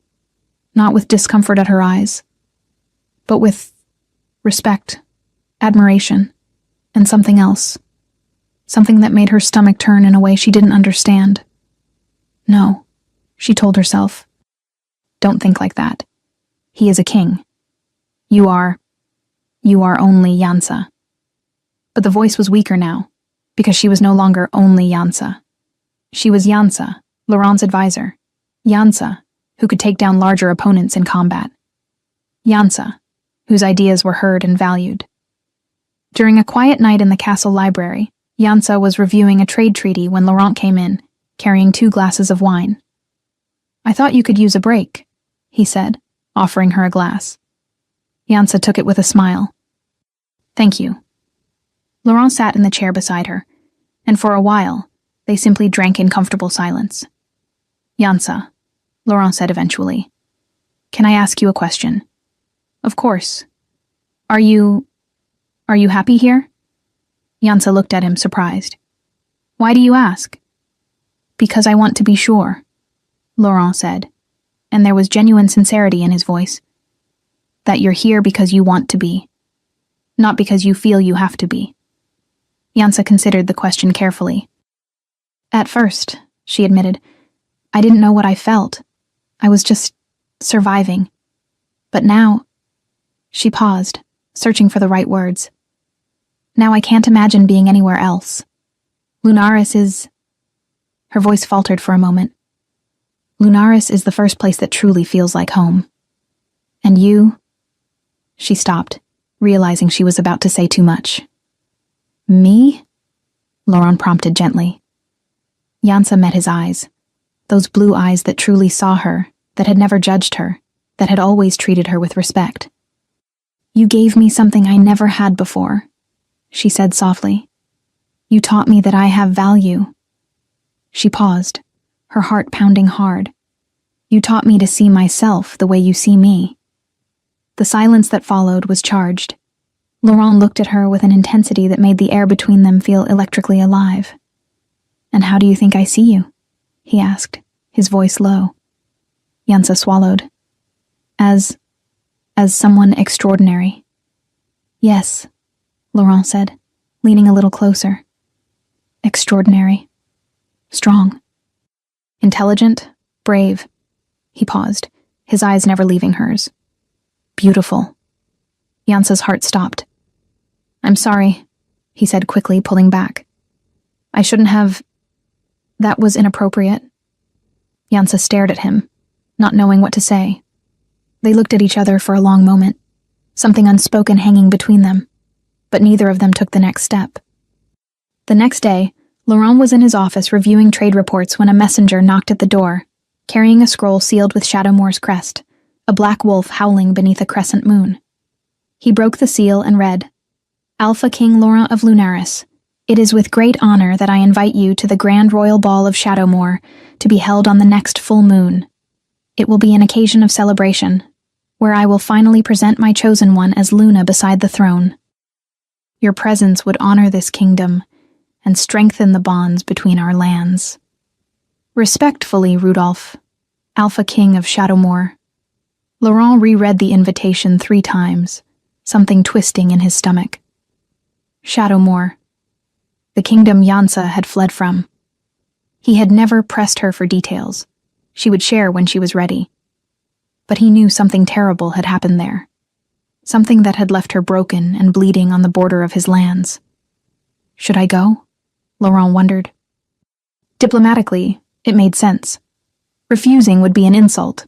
Not with discomfort at her eyes. But with respect, admiration, and something else. Something that made her stomach turn in a way she didn't understand. "No," she told herself. "Don't think like that. He is a king. You are only Yansa." But the voice was weaker now, because she was no longer only Yansa. She was Yansa, Laurent's advisor. Yansa, who could take down larger opponents in combat. Yansa, whose ideas were heard and valued. During a quiet night in the castle library, Yansa was reviewing a trade treaty when Laurent came in, carrying 2 glasses of wine. "I thought you could use a break," he said, offering her a glass. Yansa took it with a smile. "Thank you." Laurent sat in the chair beside her, and for a while, they simply drank in comfortable silence. "Yansa," Laurent said eventually, "can I ask you a question?" "Of course. Are you happy here?" Yansa looked at him, surprised. "Why do you ask?" "Because I want to be sure," Laurent said, and there was genuine sincerity in his voice. "That you're here because you want to be, not because you feel you have to be." Yansa considered the question carefully. "At first," she admitted, "I didn't know what I felt. I was just surviving. But now—" She paused, searching for the right words. "Now I can't imagine being anywhere else. Lunaris is—" Her voice faltered for a moment. "Lunaris is the first place that truly feels like home. And you—" She stopped, realizing she was about to say too much. "Me?" Laurent prompted gently. Yansa met his eyes. those blue eyes that truly saw her, that had never judged her, that had always treated her with respect. "You gave me something I never had before," she said softly. "You taught me that I have value." She paused, her heart pounding hard. "You taught me to see myself the way you see me." The silence that followed was charged. Laurent looked at her with an intensity that made the air between them feel electrically alive. "And how do you think I see you?" he asked, his voice low. Yansa swallowed. As someone extraordinary." "Yes," Laurent said, leaning a little closer. "Extraordinary. Strong. Intelligent. Brave." He paused, his eyes never leaving hers. "Beautiful." Yansa's heart stopped. "I'm sorry," he said quickly, pulling back. "I shouldn't have... That was inappropriate." Yansa stared at him, not knowing what to say. They looked at each other for a long moment, something unspoken hanging between them, but neither of them took the next step. The next day, Laurent was in his office reviewing trade reports when a messenger knocked at the door, carrying a scroll sealed with Shadowmoor's crest, a black wolf howling beneath a crescent moon. He broke the seal and read, "Alpha King Laurent of Lunaris, it is with great honor that I invite you to the Grand Royal Ball of Shadowmoor to be held on the next full moon. It will be an occasion of celebration, where I will finally present my chosen one as Luna beside the throne. Your presence would honor this kingdom and strengthen the bonds between our lands. Respectfully, Rudolph, Alpha King of Shadowmoor." Laurent reread the invitation 3 times, something twisting in his stomach. Shadowmoor, the kingdom Yansa had fled from. He had never pressed her for details. She would share when she was ready. But he knew something terrible had happened there. Something that had left her broken and bleeding on the border of his lands. Should I go? Laurent wondered. Diplomatically, it made sense. Refusing would be an insult.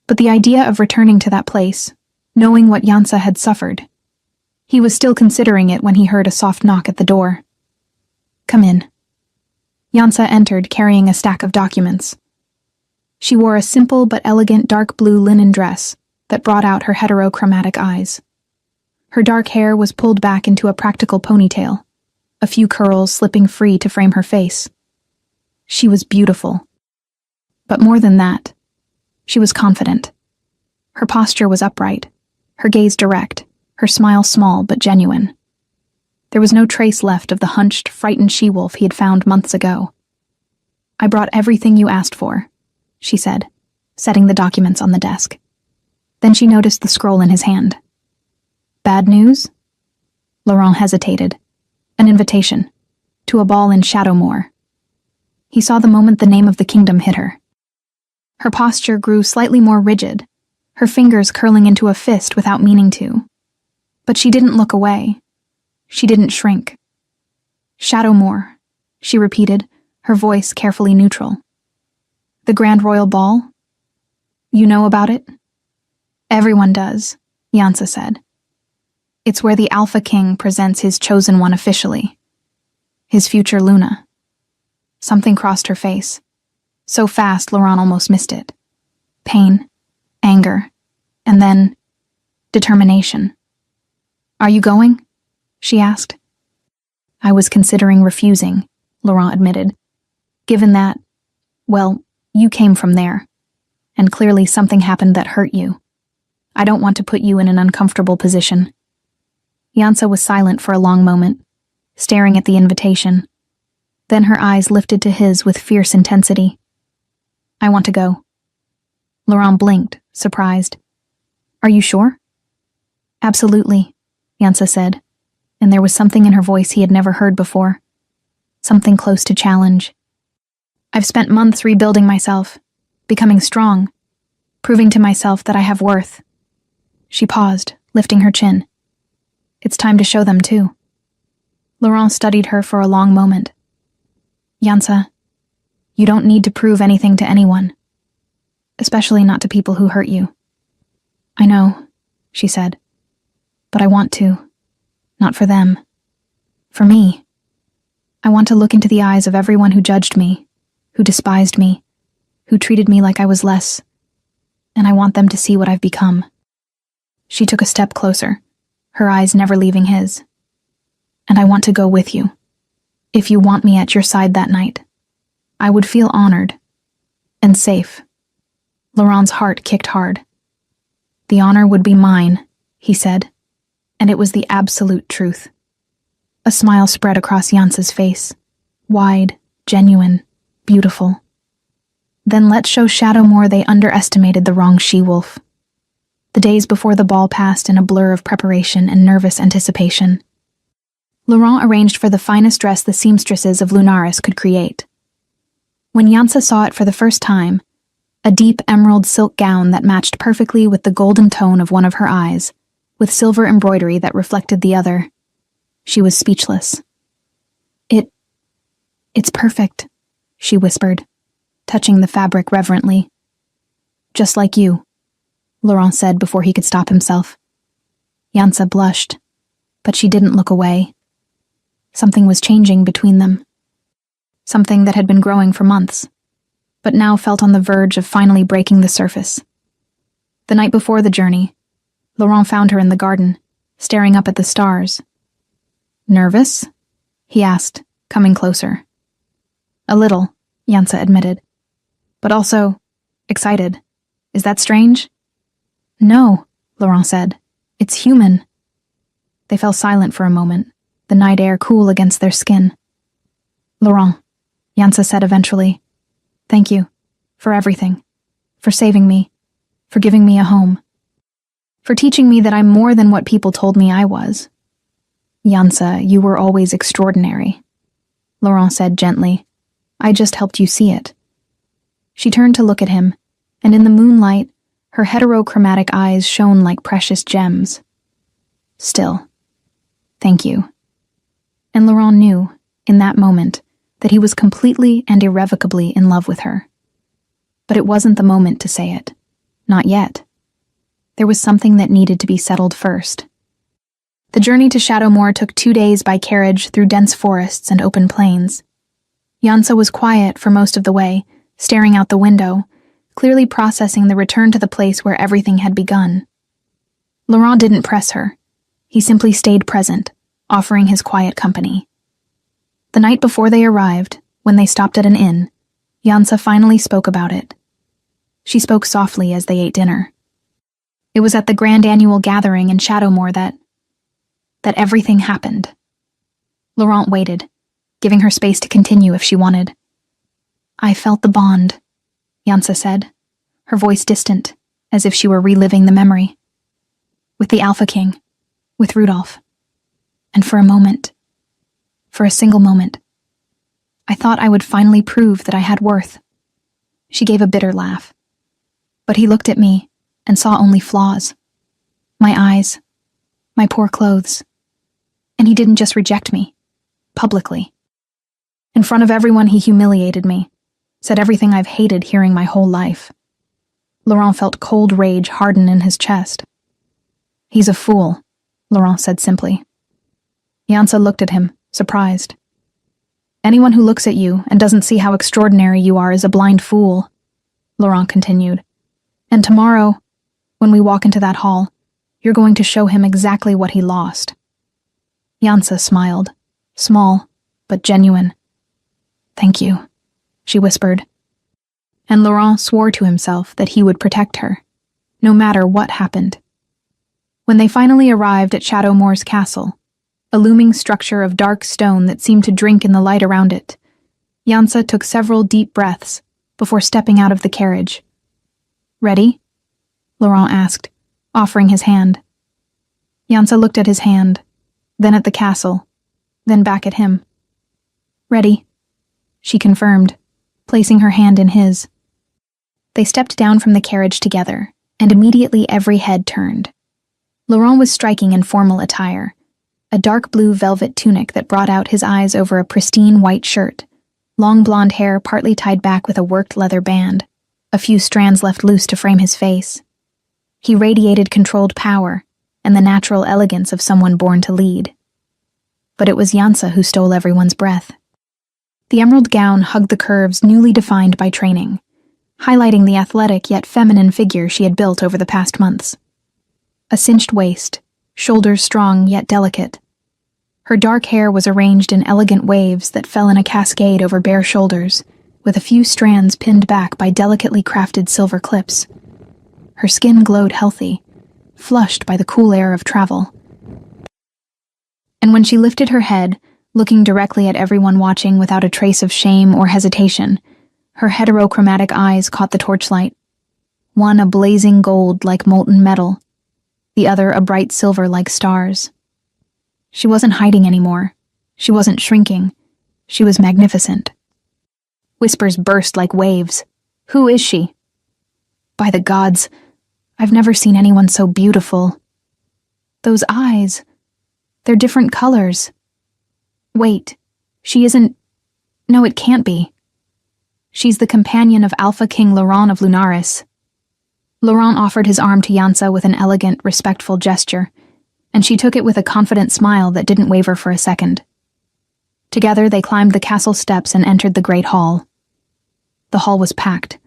But the idea of returning to that place, knowing what Yansa had suffered, he was still considering it when he heard a soft knock at the door. "Come in." Yansa entered carrying a stack of documents. She wore a simple but elegant dark blue linen dress that brought out her heterochromatic eyes. Her dark hair was pulled back into a practical ponytail, a few curls slipping free to frame her face. She was beautiful. But more than that, she was confident. Her posture was upright, her gaze direct, her smile small but genuine. There was no trace left of the hunched, frightened she-wolf he had found months ago. "I brought everything you asked for," she said, setting the documents on the desk. Then she noticed the scroll in his hand. "Bad news?" Laurent hesitated. "An invitation. To a ball in Shadowmoor." He saw the moment the name of the kingdom hit her. Her posture grew slightly more rigid, her fingers curling into a fist without meaning to. But she didn't look away. She didn't shrink. "Shadowmoor," she repeated, her voice carefully neutral. "The Grand Royal Ball? You know about it?" "Everyone does," Yansa said. "It's where the Alpha King presents his chosen one officially. His future Luna." Something crossed her face. So fast, Laurent almost missed it. Pain, anger, and then determination. "Are you going?" she asked. "I was considering refusing," Laurent admitted. "Given that, well, you came from there, and clearly something happened that hurt you. I don't want to put you in an uncomfortable position." Yansa was silent for a long moment, staring at the invitation. Then her eyes lifted to his with fierce intensity. "I want to go." Laurent blinked, surprised. "Are you sure?" "Absolutely," Yansa said, and there was something in her voice he had never heard before. Something close to challenge. "I've spent months rebuilding myself, becoming strong, proving to myself that I have worth." She paused, lifting her chin. "It's time to show them too." Laurent studied her for a long moment. "Yansa, you don't need to prove anything to anyone, especially not to people who hurt you." "I know," she said, "but I want to. Not for them. For me. I want to look into the eyes of everyone who judged me, who despised me, who treated me like I was less, and I want them to see what I've become." She took a step closer, her eyes never leaving his. "And I want to go with you. If you want me at your side that night, I would feel honored and safe." Laurent's heart kicked hard. "The honor would be mine," he said, and it was the absolute truth. A smile spread across Jansa's face, wide, genuine, beautiful. Then let's show Shadowmoor they underestimated the wrong she-wolf. The days before the ball passed in a blur of preparation and nervous anticipation. Laurent arranged for the finest dress the seamstresses of Lunaris could create. When Jansa saw it for the first time, a deep emerald silk gown that matched perfectly with the golden tone of one of her eyes, with silver embroidery that reflected the other, she was speechless. It's perfect," she whispered, touching the fabric reverently. "Just like you," Laurent said before he could stop himself. Jansa blushed, but she didn't look away. Something was changing between them. Something that had been growing for months, but now felt on the verge of finally breaking the surface. The night before the journey, Laurent found her in the garden, staring up at the stars. "Nervous?" he asked, coming closer. "A little," Jansa admitted. "But also excited. Is that strange?" "No," Laurent said. "It's human." They fell silent for a moment, the night air cool against their skin. "Laurent," Jansa said eventually, "thank you for everything, for saving me, for giving me a home, for teaching me that I'm more than what people told me I was." "Jansa, you were always extraordinary," Laurent said gently. "I just helped you see it." She turned to look at him, and in the moonlight, her heterochromatic eyes shone like precious gems. "Still, thank you." And Laurent knew, in that moment, that he was completely and irrevocably in love with her. But it wasn't the moment to say it. Not yet. There was something that needed to be settled first. The journey to Shadowmoor took 2 days by carriage through dense forests and open plains. Jansa was quiet for most of the way, staring out the window, clearly processing the return to the place where everything had begun. Laurent didn't press her. He simply stayed present, offering his quiet company. The night before they arrived, when they stopped at an inn, Jansa finally spoke about it. She spoke softly as they ate dinner. It was at the grand annual gathering in Shadowmoor that everything happened. Laurent waited, giving her space to continue if she wanted. "I felt the bond," Jansa said, her voice distant, as if she were reliving the memory. "With the Alpha King, with Rudolph. And for a single moment, I thought I would finally prove that I had worth." She gave a bitter laugh. But he looked at me and saw only flaws. My eyes, my poor clothes. And he didn't just reject me, publicly. In front of everyone, he humiliated me, said everything I've hated hearing my whole life. Laurent felt cold rage harden in his chest. "He's a fool," Laurent said simply. Jansa looked at him, surprised. "Anyone who looks at you and doesn't see how extraordinary you are is a blind fool," Laurent continued. "And tomorrow, when we walk into that hall, you're going to show him exactly what he lost." Jansa smiled, small, but genuine. "Thank you," she whispered. And Laurent swore to himself that he would protect her, no matter what happened. When they finally arrived at Shadowmoor's castle, a looming structure of dark stone that seemed to drink in the light around it, Jansa took several deep breaths before stepping out of the carriage. "Ready?" Laurent asked, offering his hand. Jansa looked at his hand, then at the castle, then back at him. "Ready," she confirmed, placing her hand in his. They stepped down from the carriage together, and immediately every head turned. Laurent was striking in formal attire, a dark blue velvet tunic that brought out his eyes over a pristine white shirt, long blonde hair partly tied back with a worked leather band, a few strands left loose to frame his face. He radiated controlled power and the natural elegance of someone born to lead. But it was Jansa who stole everyone's breath. The emerald gown hugged the curves newly defined by training, highlighting the athletic yet feminine figure she had built over the past months. A cinched waist, shoulders strong yet delicate. Her dark hair was arranged in elegant waves that fell in a cascade over bare shoulders, with a few strands pinned back by delicately crafted silver clips. Her skin glowed healthy, flushed by the cool air of travel. And when she lifted her head, looking directly at everyone watching without a trace of shame or hesitation, her heterochromatic eyes caught the torchlight. One a blazing gold like molten metal, the other a bright silver like stars. She wasn't hiding anymore. She wasn't shrinking. She was magnificent. Whispers burst like waves. Who is she? By the gods, I've never seen anyone so beautiful. Those eyes, they're different colors. Wait, she isn't... No, it can't be. She's the companion of Alpha King Laurent of Lunaris. Laurent offered his arm to Yansa with an elegant, respectful gesture, and she took it with a confident smile that didn't waver for a second. Together they climbed the castle steps and entered the great hall. The hall was packed.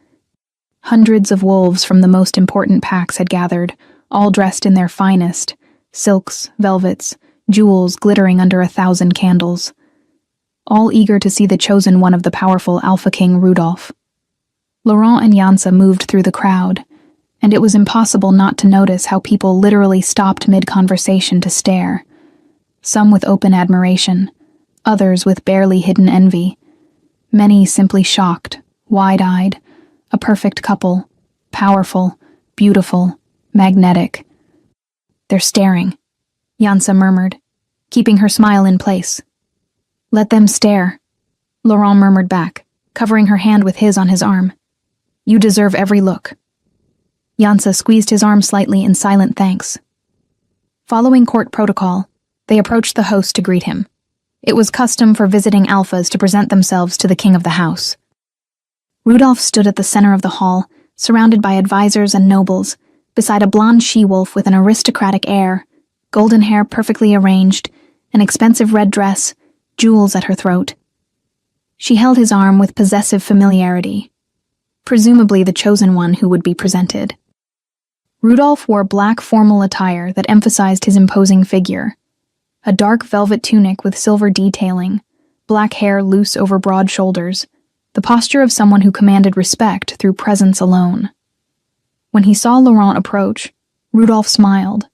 Hundreds of wolves from the most important packs had gathered, all dressed in their finest, silks, velvets, jewels glittering under 1,000 candles. All eager to see the chosen one of the powerful Alpha King Rudolph. Laurent and Yansa moved through the crowd, and it was impossible not to notice how people literally stopped mid-conversation to stare. Some with open admiration, others with barely hidden envy. Many simply shocked, wide-eyed, a perfect couple, powerful, beautiful, magnetic. They're staring, Yansa murmured, keeping her smile in place. Let them stare, Laurent murmured back, covering her hand with his on his arm. You deserve every look. Yansa squeezed his arm slightly in silent thanks. Following court protocol, they approached the host to greet him. It was custom for visiting alphas to present themselves to the king of the house. Rudolph stood at the center of the hall, surrounded by advisors and nobles, beside a blonde she-wolf with an aristocratic air, golden hair perfectly arranged, an expensive red dress, jewels at her throat. She held his arm with possessive familiarity, presumably the chosen one who would be presented. Rudolph wore black formal attire that emphasized his imposing figure. A dark velvet tunic with silver detailing, black hair loose over broad shoulders, the posture of someone who commanded respect through presence alone. When he saw Laurent approach, Rudolph smiled,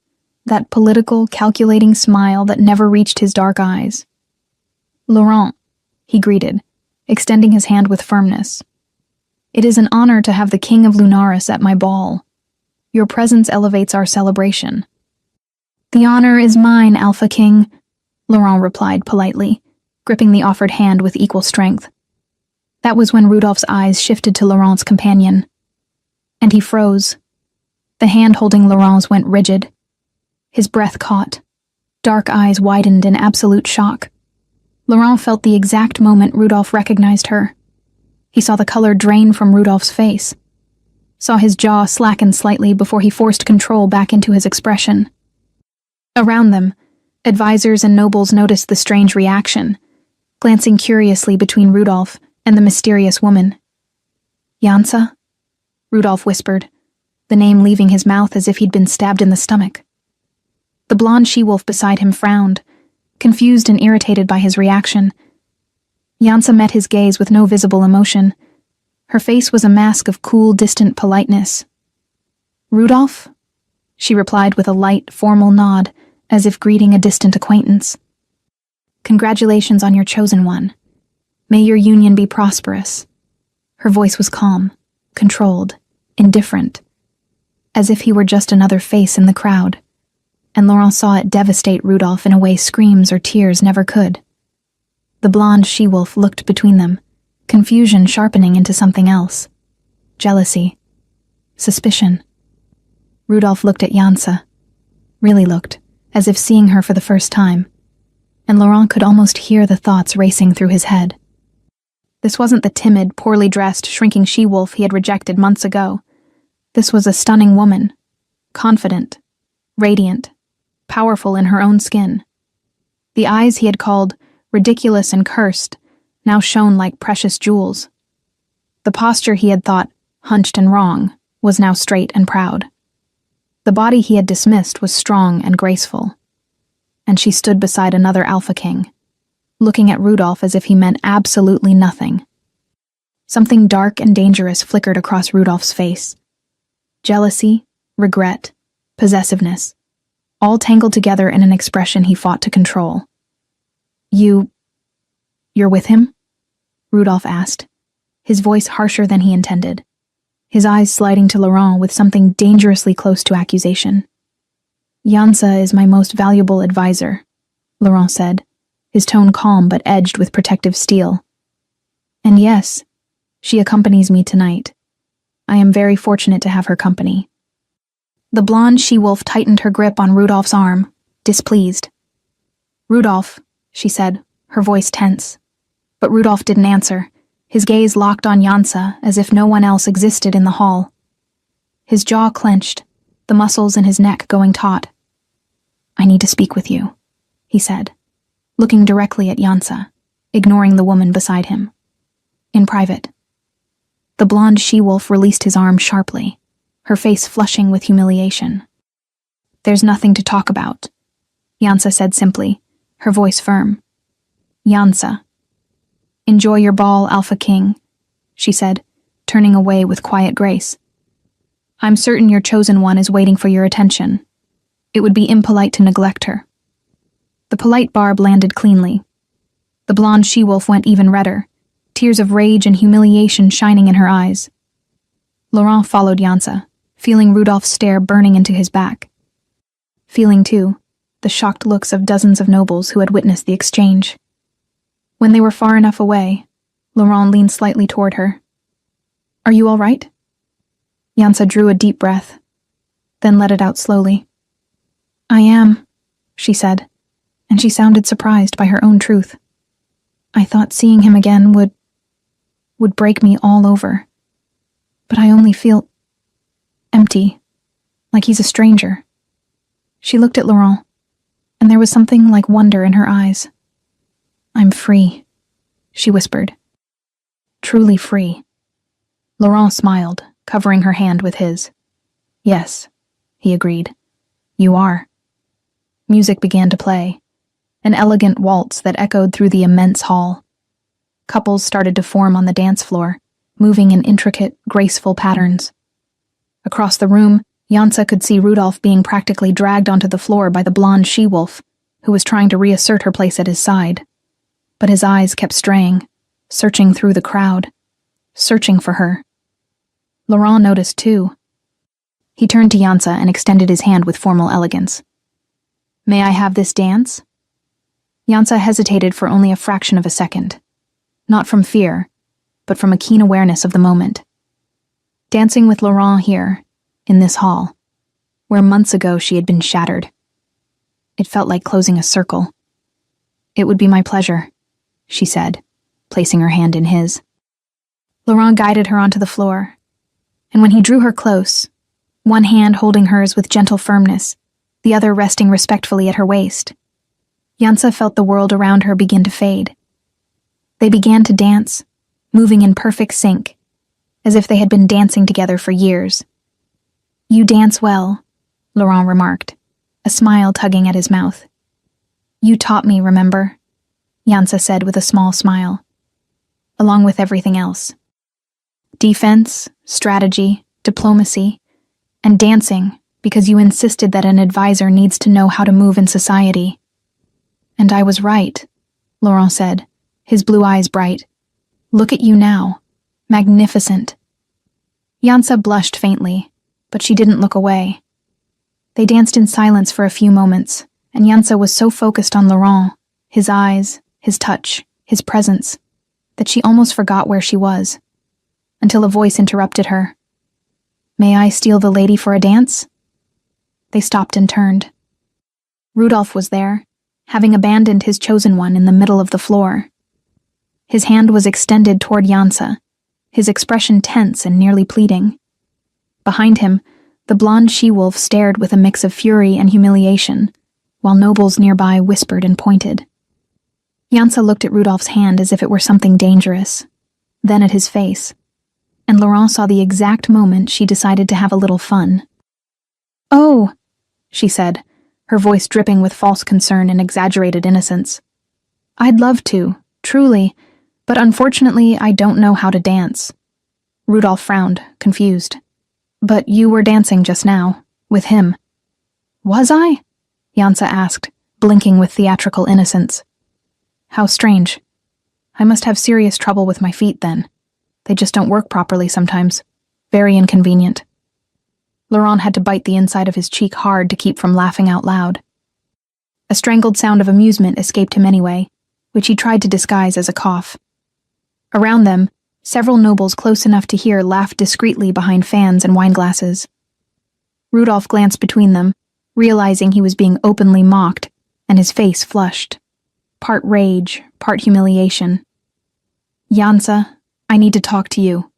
that political, calculating smile that never reached his dark eyes. Laurent, he greeted, extending his hand with firmness. It is an honor to have the King of Lunaris at my ball. Your presence elevates our celebration. The honor is mine, Alpha King, Laurent replied politely, gripping the offered hand with equal strength. That was when Rudolph's eyes shifted to Laurent's companion. And he froze. The hand holding Laurent's went rigid. His breath caught. Dark eyes widened in absolute shock. Laurent felt the exact moment Rudolph recognized her. He saw the color drain from Rudolph's face. Saw his jaw slacken slightly before he forced control back into his expression. Around them, advisors and nobles noticed the strange reaction, glancing curiously between Rudolph and the mysterious woman. Yansa? Rudolph whispered, the name leaving his mouth as if he'd been stabbed in the stomach. The blonde she-wolf beside him frowned, confused and irritated by his reaction. Yansa met his gaze with no visible emotion. Her face was a mask of cool, distant politeness. Rudolph? She replied with a light, formal nod, as if greeting a distant acquaintance. Congratulations on your chosen one. May your union be prosperous. Her voice was calm, controlled, indifferent, as if he were just another face in the crowd, and Laurent saw it devastate Rudolph in a way screams or tears never could. The blonde she-wolf looked between them, confusion sharpening into something else. Jealousy. Suspicion. Rudolph looked at Yansa. Really looked, as if seeing her for the first time, and Laurent could almost hear the thoughts racing through his head. This wasn't the timid, poorly dressed, shrinking she-wolf he had rejected months ago. This was a stunning woman, confident, radiant, powerful in her own skin. The eyes he had called ridiculous and cursed now shone like precious jewels. The posture he had thought hunched and wrong, was now straight and proud. The body he had dismissed was strong and graceful. And she stood beside another Alpha King, looking at Rudolph as if he meant absolutely nothing. Something dark and dangerous flickered across Rudolph's face. Jealousy, regret, possessiveness, all tangled together in an expression he fought to control. You're with him? Rudolph asked, his voice harsher than he intended, his eyes sliding to Laurent with something dangerously close to accusation. Yansa is my most valuable advisor, Laurent said, his tone calm but edged with protective steel. And yes, she accompanies me tonight. I am very fortunate to have her company. The blonde she-wolf tightened her grip on Rudolph's arm, displeased. Rudolph, she said, her voice tense. But Rudolph didn't answer, his gaze locked on Yansa as if no one else existed in the hall. His jaw clenched, the muscles in his neck going taut. I need to speak with you, he said, looking directly at Yansa, ignoring the woman beside him. In private. The blonde she-wolf released his arm sharply, her face flushing with humiliation. There's nothing to talk about, Yansa said simply, her voice firm. Yansa. Enjoy your ball, Alpha King, she said, turning away with quiet grace. I'm certain your chosen one is waiting for your attention. It would be impolite to neglect her. The polite barb landed cleanly. The blonde she-wolf went even redder, tears of rage and humiliation shining in her eyes. Laurent followed Yansa, feeling Rudolph's stare burning into his back. Feeling, too, the shocked looks of dozens of nobles who had witnessed the exchange. When they were far enough away, Laurent leaned slightly toward her. Are you all right? Yansa drew a deep breath, then let it out slowly. I am, she said, and she sounded surprised by her own truth. I thought seeing him again would break me all over. But I only feel empty, like he's a stranger. She looked at Laurent, and there was something like wonder in her eyes. I'm free, she whispered. Truly free. Laurent smiled, covering her hand with his. Yes, he agreed. You are. Music began to play, an elegant waltz that echoed through the immense hall. Couples started to form on the dance floor, moving in intricate, graceful patterns. Across the room, Yansa could see Rudolph being practically dragged onto the floor by the blonde she-wolf, who was trying to reassert her place at his side. But his eyes kept straying, searching through the crowd, searching for her. Laurent noticed too. He turned to Yansa and extended his hand with formal elegance. May I have this dance? Yansa hesitated for only a fraction of a second, not from fear, but from a keen awareness of the moment. Dancing with Laurent here, in this hall, where months ago she had been shattered. It felt like closing a circle. It would be my pleasure, she said, placing her hand in his. Laurent guided her onto the floor, and when he drew her close, one hand holding hers with gentle firmness, the other resting respectfully at her waist, Yansa felt the world around her begin to fade. They began to dance, moving in perfect sync, as if they had been dancing together for years. You dance well, Laurent remarked, a smile tugging at his mouth. You taught me, remember? Yansa said with a small smile, along with everything else. Defense, strategy, diplomacy, and dancing because you insisted that an advisor needs to know how to move in society. And I was right, Laurent said, his blue eyes bright. Look at you now. Magnificent. Yansa blushed faintly, but she didn't look away. They danced in silence for a few moments, and Yansa was so focused on Laurent, his eyes, his touch, his presence, that she almost forgot where she was, until a voice interrupted her. May I steal the lady for a dance? They stopped and turned. Rudolph was there, having abandoned his chosen one in the middle of the floor. His hand was extended toward Yansa, his expression tense and nearly pleading. Behind him, the blonde she-wolf stared with a mix of fury and humiliation, while nobles nearby whispered and pointed. Yansa looked at Rudolph's hand as if it were something dangerous, then at his face. and Laurent saw the exact moment she decided to have a little fun. "Oh," she said, her voice dripping with false concern and exaggerated innocence. "I'd love to, truly, but unfortunately I don't know how to dance." Rudolph frowned, confused. "But you were dancing just now, with him." "Was I?" Jansa asked, blinking with theatrical innocence. "How strange. I must have serious trouble with my feet then. They just don't work properly sometimes. Very inconvenient." Laurent had to bite the inside of his cheek hard to keep from laughing out loud. A strangled sound of amusement escaped him anyway, which he tried to disguise as a cough. Around them, several nobles close enough to hear laughed discreetly behind fans and wineglasses. Rudolph glanced between them, realizing he was being openly mocked, and his face flushed. Part rage, part humiliation. "Jansa, I need to talk to you."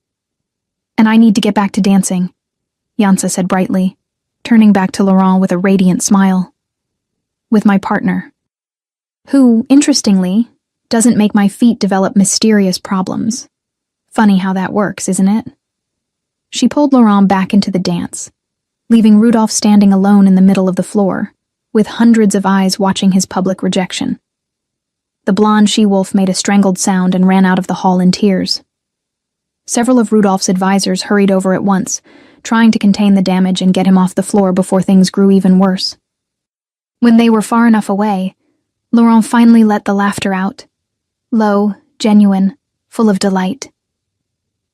"And I need to get back to dancing," Jansa said brightly, turning back to Laurent with a radiant smile. "With my partner. Who, interestingly, doesn't make my feet develop mysterious problems. Funny how that works, isn't it?" She pulled Laurent back into the dance, leaving Rudolph standing alone in the middle of the floor, with hundreds of eyes watching his public rejection. The blonde she-wolf made a strangled sound and ran out of the hall in tears. Several of Rudolph's advisors hurried over at once, trying to contain the damage and get him off the floor before things grew even worse. When they were far enough away, Laurent finally let the laughter out. Low, genuine, full of delight.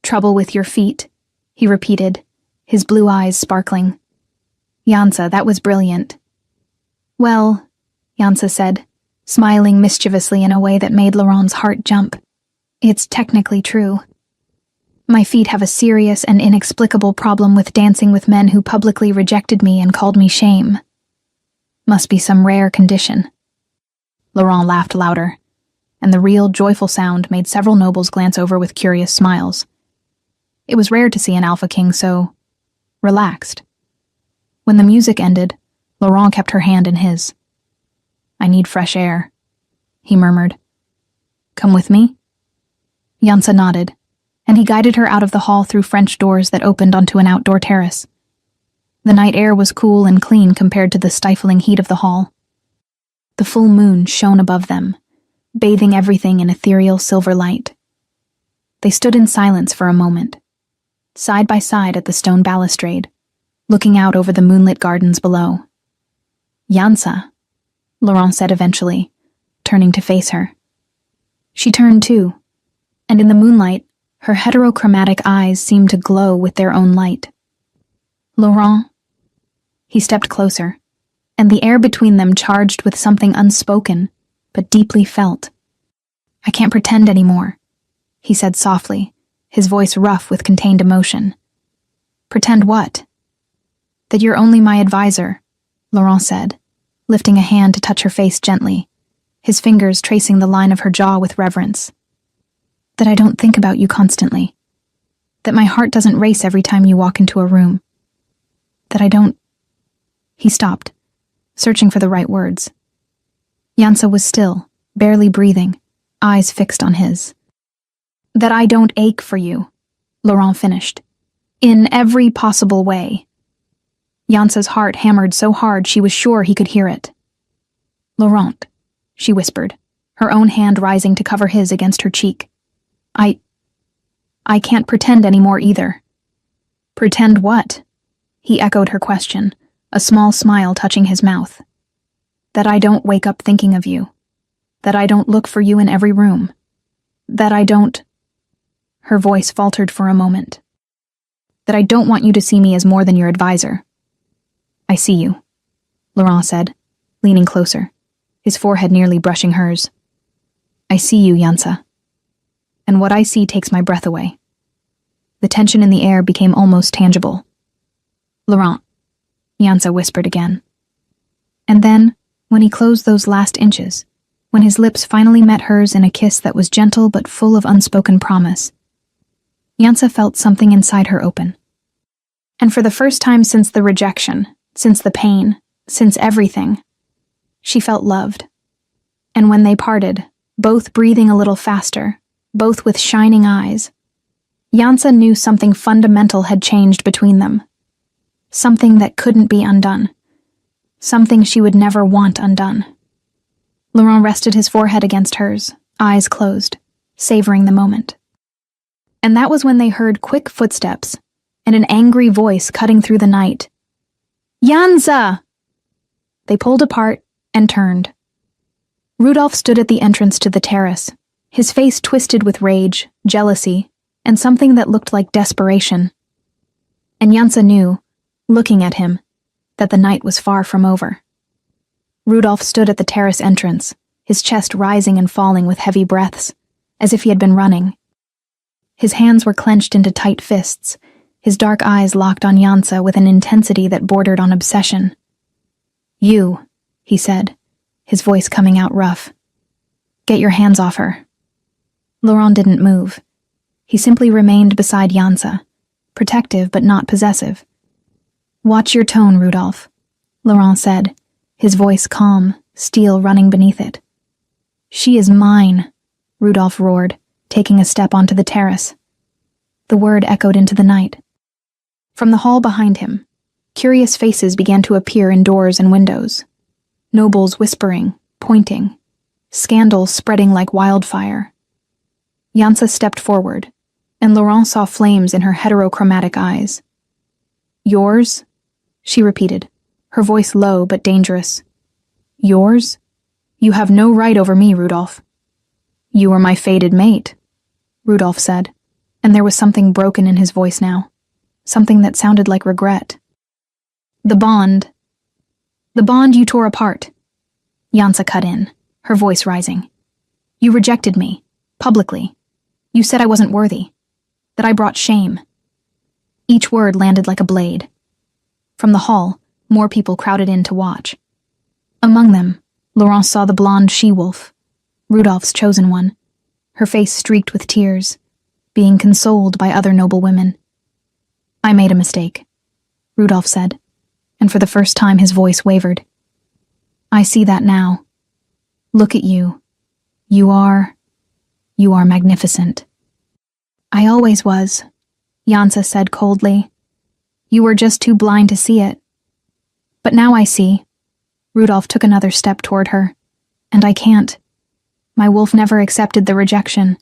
"Trouble with your feet," he repeated, his blue eyes sparkling. "Jansa, that was brilliant." "Well," Jansa said, smiling mischievously in a way that made Laurent's heart jump, "it's technically true. My feet have a serious and inexplicable problem with dancing with men who publicly rejected me and called me shame. Must be some rare condition." Laurent laughed louder, and the real, joyful sound made several nobles glance over with curious smiles. It was rare to see an Alpha King so relaxed. When the music ended, Laurent kept her hand in his. "I need fresh air," he murmured. "Come with me?" Jansa nodded, and he guided her out of the hall through French doors that opened onto an outdoor terrace. The night air was cool and clean compared to the stifling heat of the hall. The full moon shone above them, bathing everything in ethereal silver light. They stood in silence for a moment, side by side at the stone balustrade, looking out over the moonlit gardens below. "Jansa," Laurent said eventually, turning to face her. She turned too, and in the moonlight, her heterochromatic eyes seemed to glow with their own light. "Laurent." He stepped closer, and the air between them charged with something unspoken, but deeply felt. "I can't pretend anymore," he said softly, his voice rough with contained emotion. "Pretend what?" "That you're only my advisor," Laurent said, lifting a hand to touch her face gently, his fingers tracing the line of her jaw with reverence. "That I don't think about you constantly. That my heart doesn't race every time you walk into a room. That I don't—" He stopped, searching for the right words. Jansa was still, barely breathing, eyes fixed on his. "That I don't ache for you," Laurent finished. "In every possible way." Jansa's heart hammered so hard she was sure he could hear it. "Laurent," she whispered, her own hand rising to cover his against her cheek. I can't pretend anymore either." "Pretend what?" He echoed her question, a small smile touching his mouth. "That I don't wake up thinking of you. That I don't look for you in every room. That I don't—" Her voice faltered for a moment. "That I don't want you to see me as more than your advisor." "I see you," Laurent said, leaning closer, his forehead nearly brushing hers. "I see you, Jansa. And what I see takes my breath away." The tension in the air became almost tangible. "Laurent," Jansa whispered again. And then, when he closed those last inches, when his lips finally met hers in a kiss that was gentle but full of unspoken promise, Jansa felt something inside her open. And for the first time since the rejection, since the pain, since everything, she felt loved. And when they parted, both breathing a little faster, both with shining eyes, Jansa knew something fundamental had changed between them. Something that couldn't be undone. Something she would never want undone. Laurent rested his forehead against hers, eyes closed, savoring the moment. And that was when they heard quick footsteps and an angry voice cutting through the night. Jansa! They pulled apart and turned. Rudolf stood at the entrance to the terrace, his face twisted with rage, jealousy, and something that looked like desperation. And Jansa knew, looking at him, that the night was far from over. Rudolf stood at the terrace entrance, his chest rising and falling with heavy breaths, as if he had been running. His hands were clenched into tight fists, his dark eyes locked on Jansa with an intensity that bordered on obsession. You, he said, his voice coming out rough. Get your hands off her. Laurent didn't move. He simply remained beside Jansa, protective but not possessive. Watch your tone, Rudolf, Laurent said, his voice calm, steel running beneath it. She is mine, Rudolf roared, taking a step onto the terrace. The word echoed into the night. From the hall behind him, curious faces began to appear in doors and windows. Nobles whispering, pointing, scandal spreading like wildfire. Jansa stepped forward, and Laurent saw flames in her heterochromatic eyes. Yours? She repeated, her voice low but dangerous. Yours? You have no right over me, Rudolf. You are my fated mate, Rudolf said, and there was something broken in his voice now, something that sounded like regret. The bond you tore apart. Jansa cut in, her voice rising. You rejected me, publicly. You said I wasn't worthy, that I brought shame. Each word landed like a blade. From the hall, more people crowded in to watch. Among them, Laurent saw the blonde she-wolf, Rudolph's chosen one, her face streaked with tears, being consoled by other noble women. I made a mistake, Rudolf said, and for the first time his voice wavered. I see that now. Look at you. You are magnificent. I always was, Jansa said coldly. You were just too blind to see it. But now I see. Rudolf took another step toward her. And I can't. My wolf never accepted the rejection.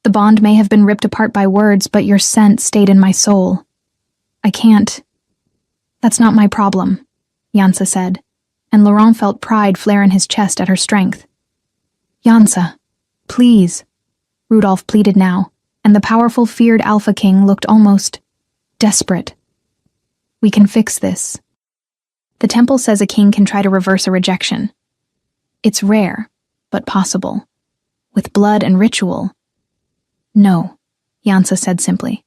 The bond may have been ripped apart by words, but your scent stayed in my soul. I can't. That's not my problem, Jansa said, and Laurent felt pride flare in his chest at her strength. Jansa, please, Rudolf pleaded now, and the powerful, feared Alpha King looked almost desperate. We can fix this. The temple says a king can try to reverse a rejection. It's rare, but possible. With blood and ritual. No, Jansa said simply.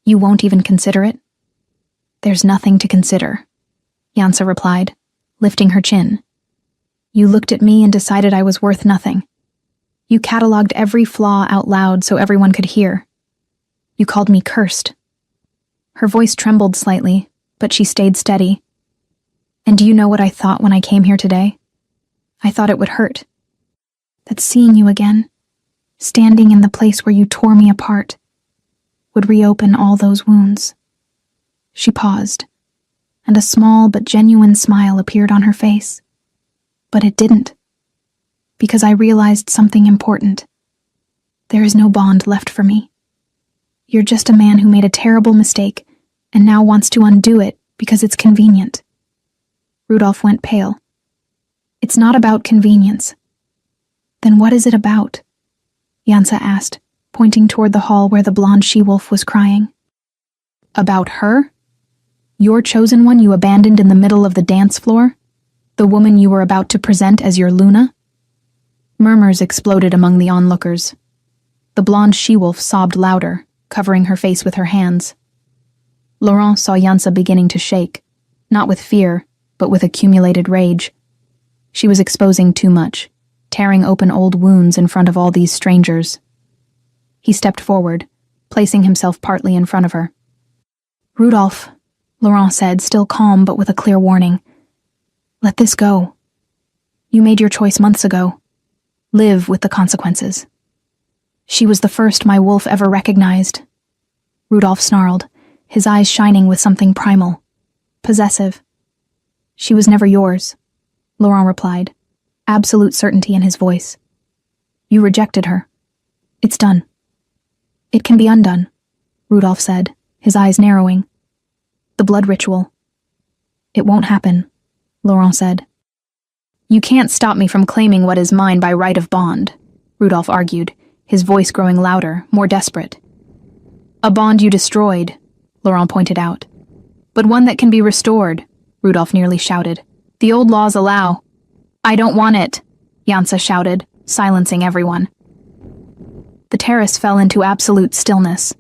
You won't even consider it? There's nothing to consider, Jansa replied, lifting her chin. You looked at me and decided I was worth nothing. You catalogued every flaw out loud so everyone could hear. You called me cursed. Her voice trembled slightly, but she stayed steady. And do you know what I thought when I came here today? I thought it would hurt. That seeing you again, standing in the place where you tore me apart, would reopen all those wounds. She paused, and a small but genuine smile appeared on her face. But it didn't, because I realized something important. There is no bond left for me. You're just a man who made a terrible mistake and now wants to undo it because it's convenient. Rudolf went pale. It's not about convenience. Then what is it about? Jansa asked, pointing toward the hall where the blonde she-wolf was crying. About her? Your chosen one you abandoned in the middle of the dance floor? The woman you were about to present as your Luna? Murmurs exploded among the onlookers. The blonde she-wolf sobbed louder, covering her face with her hands. Laurent saw Jansa beginning to shake, not with fear, but with accumulated rage. She was exposing too much, tearing open old wounds in front of all these strangers. He stepped forward, placing himself partly in front of her. Rudolf, Laurent said, still calm but with a clear warning. Let this go. You made your choice months ago. Live with the consequences. She was the first my wolf ever recognized, Rudolph snarled, his eyes shining with something primal. Possessive. She was never yours, Laurent replied, absolute certainty in his voice. You rejected her. It's done. It can be undone, Rudolph said, his eyes narrowing. The blood ritual. It won't happen, Laurent said. You can't stop me from claiming what is mine by right of bond, Rudolph argued, his voice growing louder, more desperate. A bond you destroyed, Laurent pointed out. But one that can be restored, Rudolph nearly shouted. The old laws allow. I don't want it, Jansa shouted, silencing everyone. The terrace fell into absolute stillness.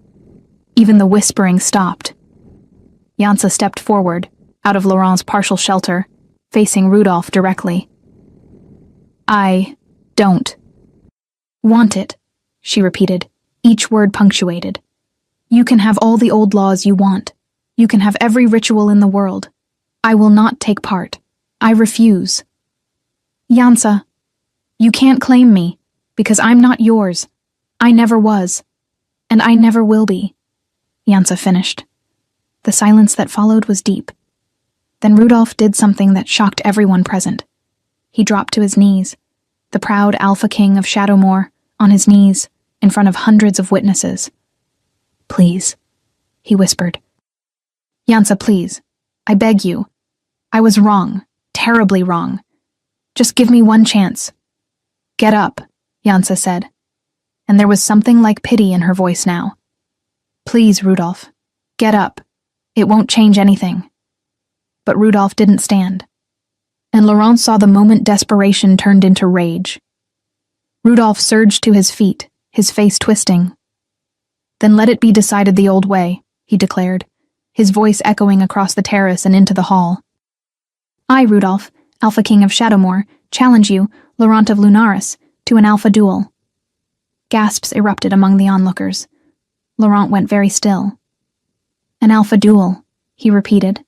Even the whispering stopped. Jansa stepped forward, out of Laurent's partial shelter, facing Rudolph directly. I don't want it, she repeated, each word punctuated. You can have all the old laws you want. You can have every ritual in the world. I will not take part. I refuse. Jansa, you can't claim me, because I'm not yours. I never was, and I never will be, Jansa finished. The silence that followed was deep. Then Rudolph did something that shocked everyone present. He dropped to his knees, the proud Alpha King of Shadowmoor, on his knees, in front of hundreds of witnesses. Please, he whispered. Jansa, please, I beg you. I was wrong, terribly wrong. Just give me one chance. Get up, Jansa said, and there was something like pity in her voice now. Please, Rudolph, get up. It won't change anything. But Rudolph didn't stand, and Laurent saw the moment desperation turned into rage. Rudolph surged to his feet, his face twisting. Then let it be decided the old way, he declared, his voice echoing across the terrace and into the hall. I, Rudolph, Alpha King of Shadowmoor, challenge you, Laurent of Lunaris, to an alpha duel. Gasps erupted among the onlookers. Laurent went very still. An alpha duel, he repeated.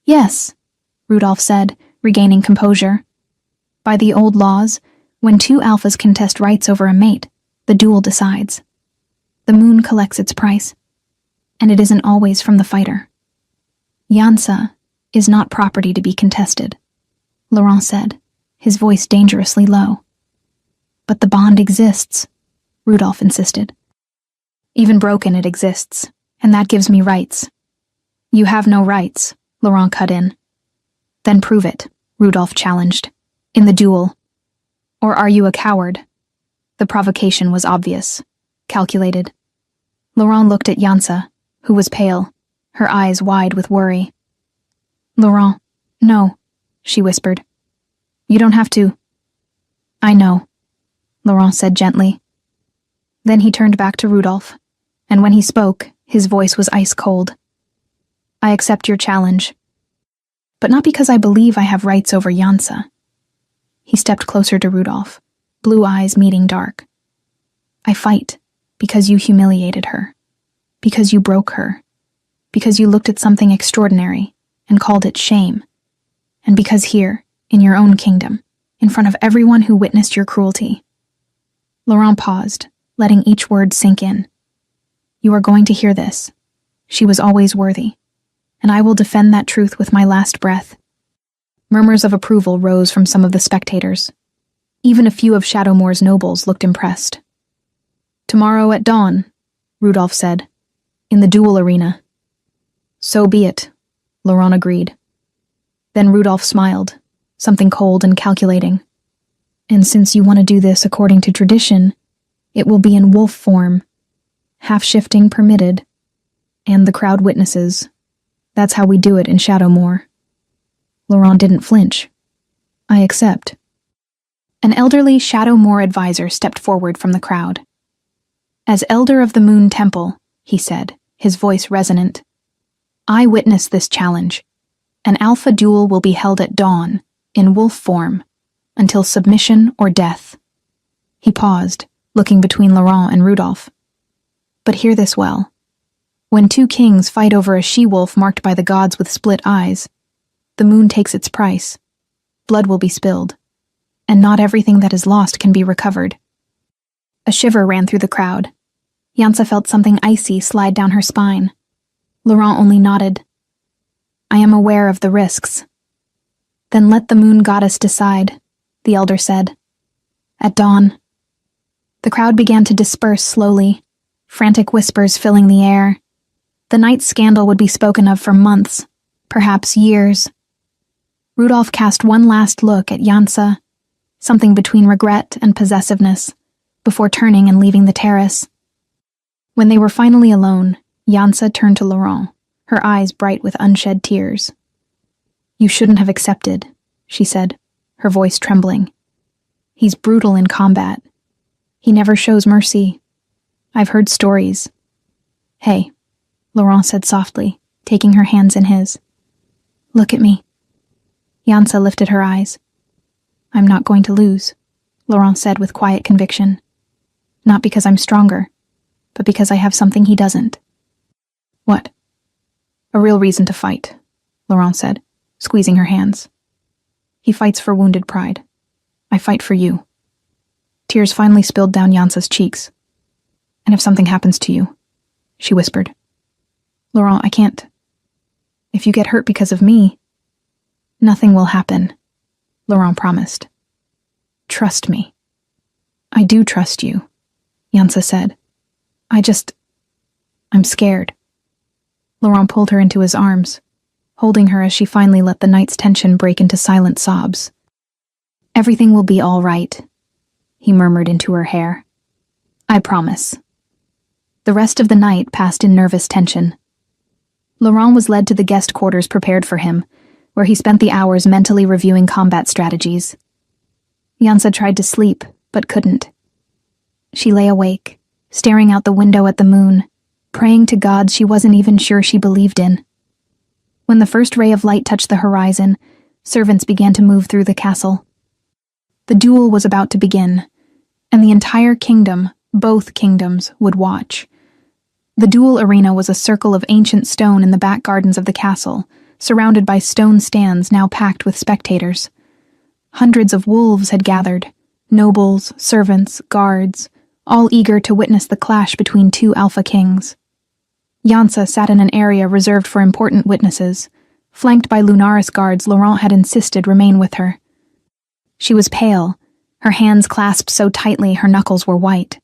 Yes, Rudolph said, regaining composure. By the old laws, when two alphas contest rights over a mate, the duel decides. The moon collects its price, and it isn't always from the fighter. Jansa is not property to be contested, Laurent said, his voice dangerously low. But the bond exists, Rudolph insisted. Even broken, it exists, and that gives me rights. You have no rights, Laurent cut in. Then prove it, Rudolph challenged, in the duel. Or are you a coward? The provocation was obvious, calculated. Laurent looked at Jansa, who was pale, her eyes wide with worry. Laurent, no, she whispered. You don't have to. I know, Laurent said gently. Then he turned back to Rudolph, and when he spoke, his voice was ice cold. I accept your challenge, but not because I believe I have rights over Jansa. He stepped closer to Rudolph, blue eyes meeting dark. I fight because you humiliated her, because you broke her, because you looked at something extraordinary and called it shame, and because here, in your own kingdom, in front of everyone who witnessed your cruelty. Laurent paused, letting each word sink in. You are going to hear this. She was always worthy, and I will defend that truth with my last breath. Murmurs of approval rose from some of the spectators. Even a few of Shadowmoor's nobles looked impressed. Tomorrow at dawn, Rudolph said, in the duel arena. So be it, Laurent agreed. Then Rudolph smiled, something cold and calculating. And since you want to do this according to tradition, it will be in wolf form, half-shifting permitted, and the crowd witnesses. That's how we do it in Shadowmoor. Laurent didn't flinch. I accept. An elderly Shadowmoor advisor stepped forward from the crowd. As Elder of the Moon Temple, he said, his voice resonant, I witness this challenge. An alpha duel will be held at dawn, in wolf form, until submission or death. He paused, looking between Laurent and Rudolph. But hear this well. When two kings fight over a she-wolf marked by the gods with split eyes, the moon takes its price. Blood will be spilled, and not everything that is lost can be recovered. A shiver ran through the crowd. Yansa felt something icy slide down her spine. Laurent only nodded. I am aware of the risks. Then let the moon goddess decide, the elder said. At dawn. The crowd began to disperse slowly, frantic whispers filling the air. The night's scandal would be spoken of for months, perhaps years. Rudolph cast one last look at Yansa, something between regret and possessiveness, before turning and leaving the terrace. When they were finally alone, Yansa turned to Laurent, her eyes bright with unshed tears. You shouldn't have accepted, she said, her voice trembling. He's brutal in combat. He never shows mercy. I've heard stories. Hey, Laurent said softly, taking her hands in his. Look at me. Yansa lifted her eyes. I'm not going to lose, Laurent said with quiet conviction. Not because I'm stronger, but because I have something he doesn't. What? A real reason to fight, Laurent said, squeezing her hands. He fights for wounded pride. I fight for you. Tears finally spilled down Yansa's cheeks. And if something happens to you, she whispered. Laurent, I can't. If you get hurt because of me, nothing will happen, Laurent promised. Trust me. I do trust you, Yansa said. I'm scared. Laurent pulled her into his arms, holding her as she finally let the night's tension break into silent sobs. Everything will be all right, he murmured into her hair. I promise. The rest of the night passed in nervous tension. Laurent was led to the guest quarters prepared for him, where he spent the hours mentally reviewing combat strategies. Yansa tried to sleep, but couldn't. She lay awake, staring out the window at the moon, praying to gods she wasn't even sure she believed in. When the first ray of light touched the horizon, servants began to move through the castle. The duel was about to begin, and the entire kingdom, both kingdoms, would watch. The duel arena was a circle of ancient stone in the back gardens of the castle, surrounded by stone stands now packed with spectators. Hundreds of wolves had gathered, nobles, servants, guards, all eager to witness the clash between two alpha kings. Yansa sat in an area reserved for important witnesses, flanked by Lunaris guards Laurent had insisted remain with her. She was pale, her hands clasped so tightly her knuckles were white.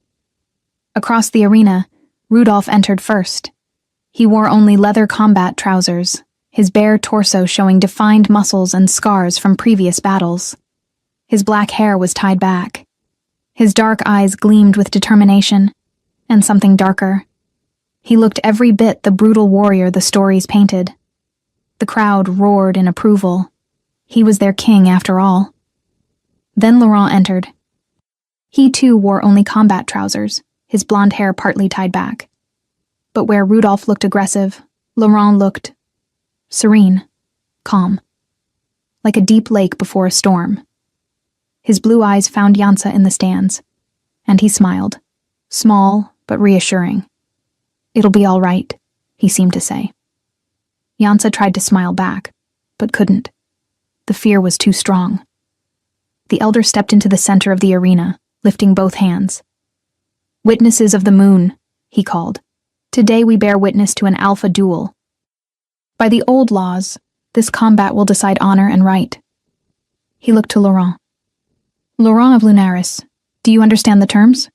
Across the arena, Rudolph entered first. He wore only leather combat trousers, his bare torso showing defined muscles and scars from previous battles. His black hair was tied back. His dark eyes gleamed with determination, and something darker. He looked every bit the brutal warrior the stories painted. The crowd roared in approval. He was their king after all. Then Laurent entered. He too wore only combat trousers, his blonde hair partly tied back. But where Rudolph looked aggressive, Laurent looked serene, calm, like a deep lake before a storm. His blue eyes found Yansa in the stands, and he smiled, small but reassuring. It'll be all right, he seemed to say. Yansa tried to smile back, but couldn't. The fear was too strong. The elder stepped into the center of the arena, lifting both hands. Witnesses of the moon, he called. Today we bear witness to an alpha duel. By the old laws, this combat will decide honor and right. He looked to Laurent. Laurent of Lunaris, do you understand the terms?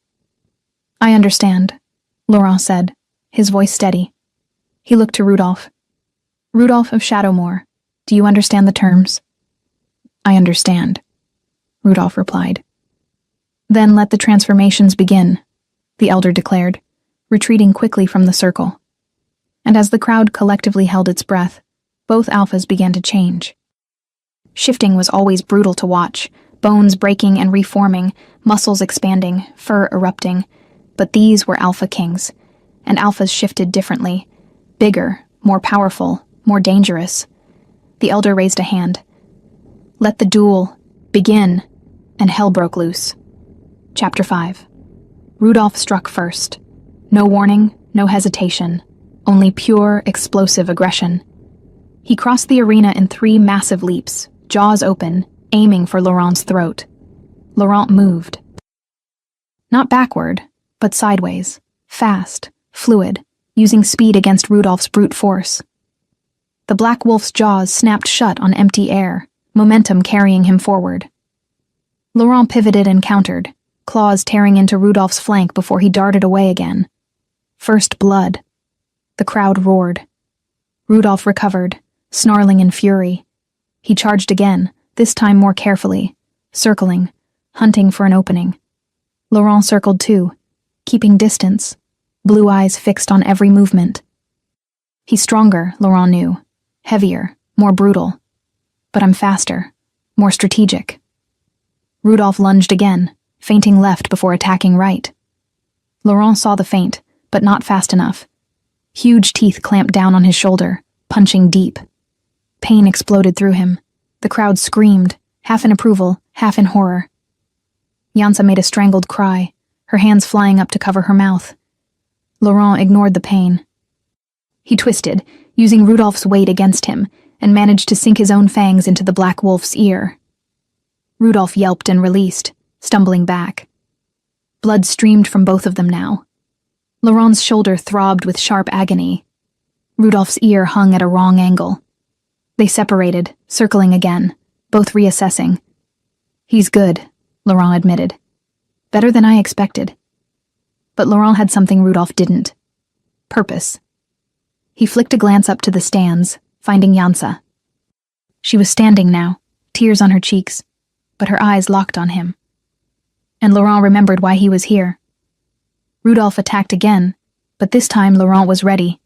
I understand, Laurent said, his voice steady. He looked to Rudolph. Rudolph of Shadowmoor, do you understand the terms? I understand, Rudolph replied. Then let the transformations begin, the elder declared, retreating quickly from the circle. And as the crowd collectively held its breath, both alphas began to change. Shifting was always brutal to watch, bones breaking and reforming, muscles expanding, fur erupting. But these were alpha kings, and alphas shifted differently. Bigger, more powerful, more dangerous. The elder raised a hand. Let the duel begin, and hell broke loose. Chapter 5. Rudolph struck first. No warning, no hesitation, only pure, explosive aggression. He crossed the arena in 3 massive leaps, jaws open, aiming for Laurent's throat. Laurent moved. Not backward, but sideways, fast, fluid, using speed against Rudolph's brute force. The black wolf's jaws snapped shut on empty air, momentum carrying him forward. Laurent pivoted and countered, claws tearing into Rudolph's flank before he darted away again. First blood. The crowd roared. Rudolph recovered, snarling in fury. He charged again, this time more carefully, circling, hunting for an opening. Laurent circled too, keeping distance, blue eyes fixed on every movement. He's stronger, Laurent knew, heavier, more brutal. But I'm faster, more strategic. Rudolph lunged again, feinting left before attacking right. Laurent saw the feint, but not fast enough. Huge teeth clamped down on his shoulder, punching deep. Pain exploded through him. The crowd screamed, half in approval, half in horror. Yansa made a strangled cry, her hands flying up to cover her mouth. Laurent ignored the pain. He twisted, using Rudolph's weight against him, and managed to sink his own fangs into the black wolf's ear. Rudolph yelped and released, stumbling back. Blood streamed from both of them now. Laurent's shoulder throbbed with sharp agony. Rudolph's ear hung at a wrong angle. They separated, circling again, both reassessing. He's good, Laurent admitted. Better than I expected. But Laurent had something Rudolph didn't. Purpose. He flicked a glance up to the stands, finding Yansa. She was standing now, tears on her cheeks, but her eyes locked on him. And Laurent remembered why he was here. Rudolph attacked again, but this time Laurent was ready.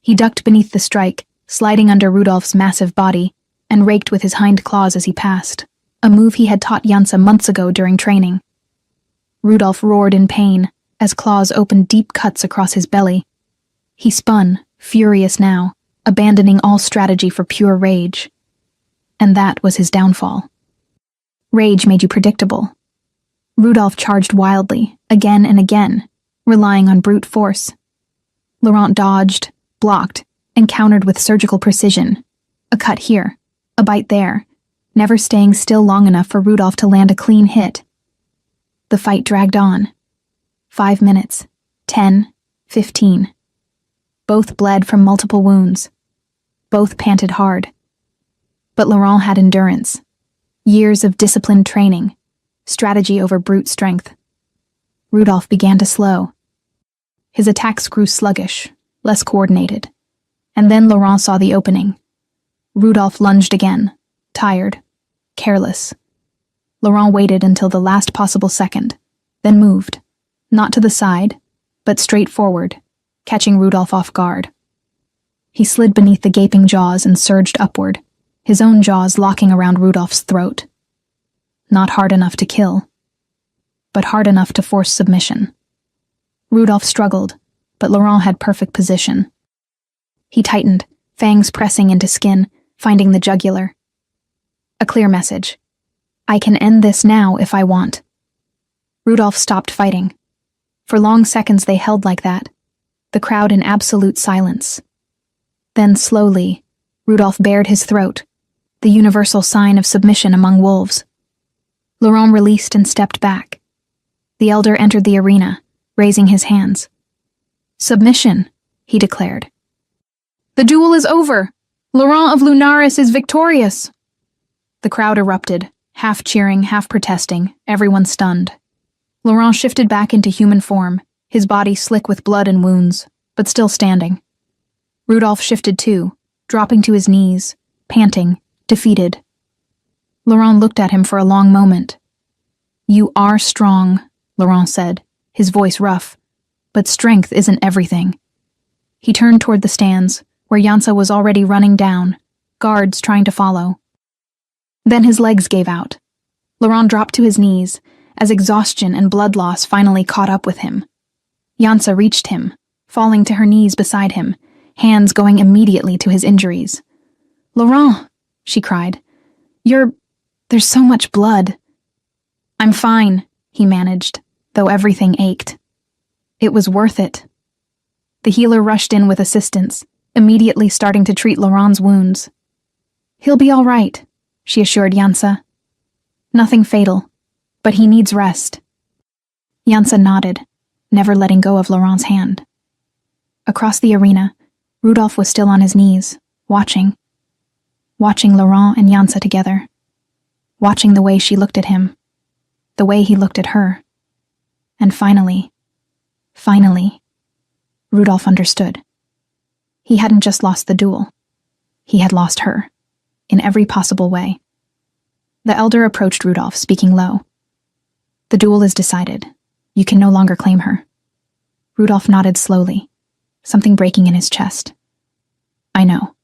He ducked beneath the strike, sliding under Rudolph's massive body, and raked with his hind claws as he passed, a move he had taught Yansa months ago during training. Rudolph roared in pain as claws opened deep cuts across his belly. He spun, furious now, abandoning all strategy for pure rage. And that was his downfall. Rage made you predictable. Rudolph charged wildly, again and again, relying on brute force. Laurent dodged, blocked, and countered with surgical precision. A cut here, a bite there, never staying still long enough for Rudolph to land a clean hit. The fight dragged on. 5 minutes, 10, 15. Both bled from multiple wounds. Both panted hard. But Laurent had endurance. Years of disciplined training. Strategy over brute strength. Rudolph began to slow. His attacks grew sluggish, less coordinated. And then Laurent saw the opening. Rudolph lunged again, tired, careless. Laurent waited until the last possible second, then moved, not to the side, but straight forward, catching Rudolph off guard. He slid beneath the gaping jaws and surged upward, his own jaws locking around Rudolph's throat. Not hard enough to kill, but hard enough to force submission. Rudolph struggled, but Laurent had perfect position. He tightened, fangs pressing into skin, finding the jugular. A clear message. I can end this now if I want. Rudolph stopped fighting. For long seconds they held like that, the crowd in absolute silence. Then slowly, Rudolph bared his throat, the universal sign of submission among wolves. Laurent released and stepped back. The elder entered the arena, raising his hands. Submission, he declared. The duel is over! Laurent of Lunaris is victorious! The crowd erupted, half cheering, half protesting, everyone stunned. Laurent shifted back into human form, his body slick with blood and wounds, but still standing. Rudolph shifted too, dropping to his knees, panting, defeated. Laurent looked at him for a long moment. You are strong, Laurent said, his voice rough, but strength isn't everything. He turned toward the stands, where Yansa was already running down, guards trying to follow. Then his legs gave out. Laurent dropped to his knees, as exhaustion and blood loss finally caught up with him. Yansa reached him, falling to her knees beside him, hands going immediately to his injuries. Laurent, she cried, there's so much blood. I'm fine, he managed, though everything ached. It was worth it. The healer rushed in with assistance, immediately starting to treat Laurent's wounds. He'll be all right, she assured Yansa. Nothing fatal, but he needs rest. Yansa nodded, never letting go of Laurent's hand. Across the arena, Rudolph was still on his knees, watching Laurent and Jansa together, watching the way she looked at him, the way he looked at her. And finally, Rudolph understood. He hadn't just lost the duel. He had lost her, in every possible way. The elder approached Rudolph, speaking low. "The duel is decided. You can no longer claim her." Rudolph nodded slowly, something breaking in his chest. "I know."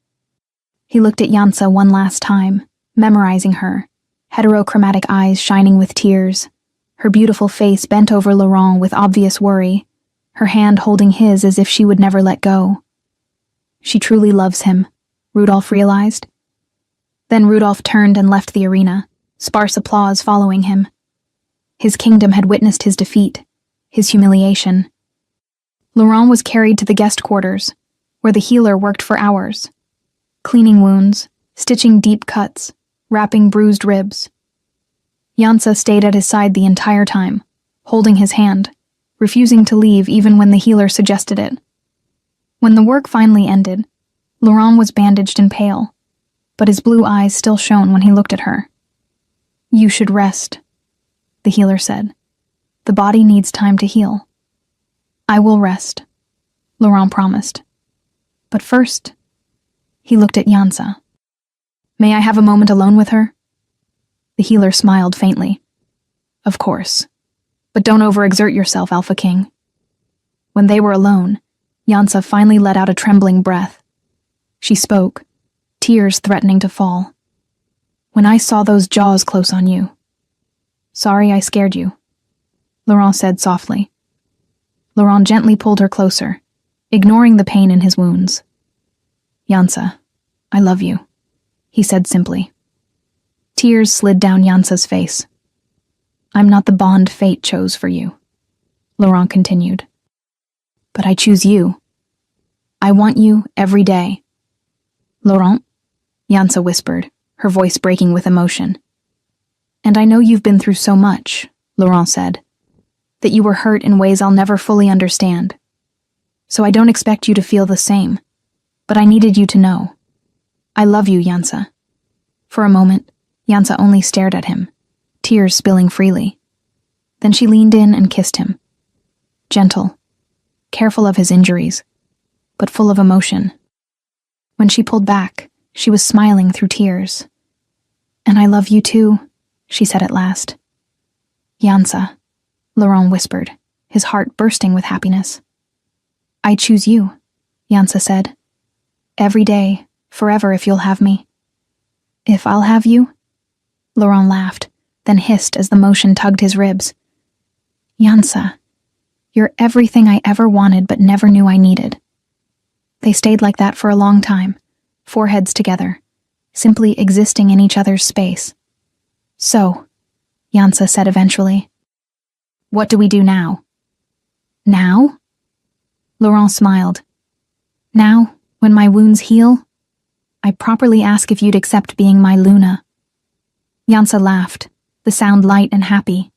He looked at Jansa one last time, memorizing her, heterochromatic eyes shining with tears, her beautiful face bent over Laurent with obvious worry, her hand holding his as if she would never let go. She truly loves him, Rudolph realized. Then Rudolph turned and left the arena, sparse applause following him. His kingdom had witnessed his defeat, his humiliation. Laurent was carried to the guest quarters, where the healer worked for hours, cleaning wounds, stitching deep cuts, wrapping bruised ribs. Jansa stayed at his side the entire time, holding his hand, refusing to leave even when the healer suggested it. When the work finally ended, Laurent was bandaged and pale, but his blue eyes still shone when he looked at her. "You should rest," the healer said. "The body needs time to heal." "I will rest," Laurent promised. "But first," he looked at Jansa. "May I have a moment alone with her?" The healer smiled faintly. "Of course. But don't overexert yourself, Alpha King." When they were alone, Jansa finally let out a trembling breath. She spoke, tears threatening to fall. "When I saw those jaws close on you..." "Sorry I scared you," Laurent said softly. Laurent gently pulled her closer, ignoring the pain in his wounds. "Jansa, I love you," he said simply. Tears slid down Jansa's face. "I'm not the bond fate chose for you," Laurent continued. "But I choose you. I want you every day." "Laurent," Jansa whispered, her voice breaking with emotion. "And I know you've been through so much," Laurent said, "that you were hurt in ways I'll never fully understand. So I don't expect you to feel the same, but I needed you to know. I love you, Jansa." For a moment, Jansa only stared at him, tears spilling freely. Then she leaned in and kissed him. Gentle, careful of his injuries, but full of emotion. When she pulled back, she was smiling through tears. "And I love you too," she said at last. "Jansa," Laurent whispered, his heart bursting with happiness. "I choose you," Jansa said. "Every day, forever if you'll have me." "If I'll have you?" Laurent laughed, then hissed as the motion tugged his ribs. "Jansa, you're everything I ever wanted but never knew I needed." They stayed like that for a long time, foreheads together, simply existing in each other's space. "So," Jansa said eventually, "what do we do now?" "Now?" Laurent smiled. "Now, when my wounds heal, I properly ask if you'd accept being my Luna." Jansa laughed, the sound light and happy.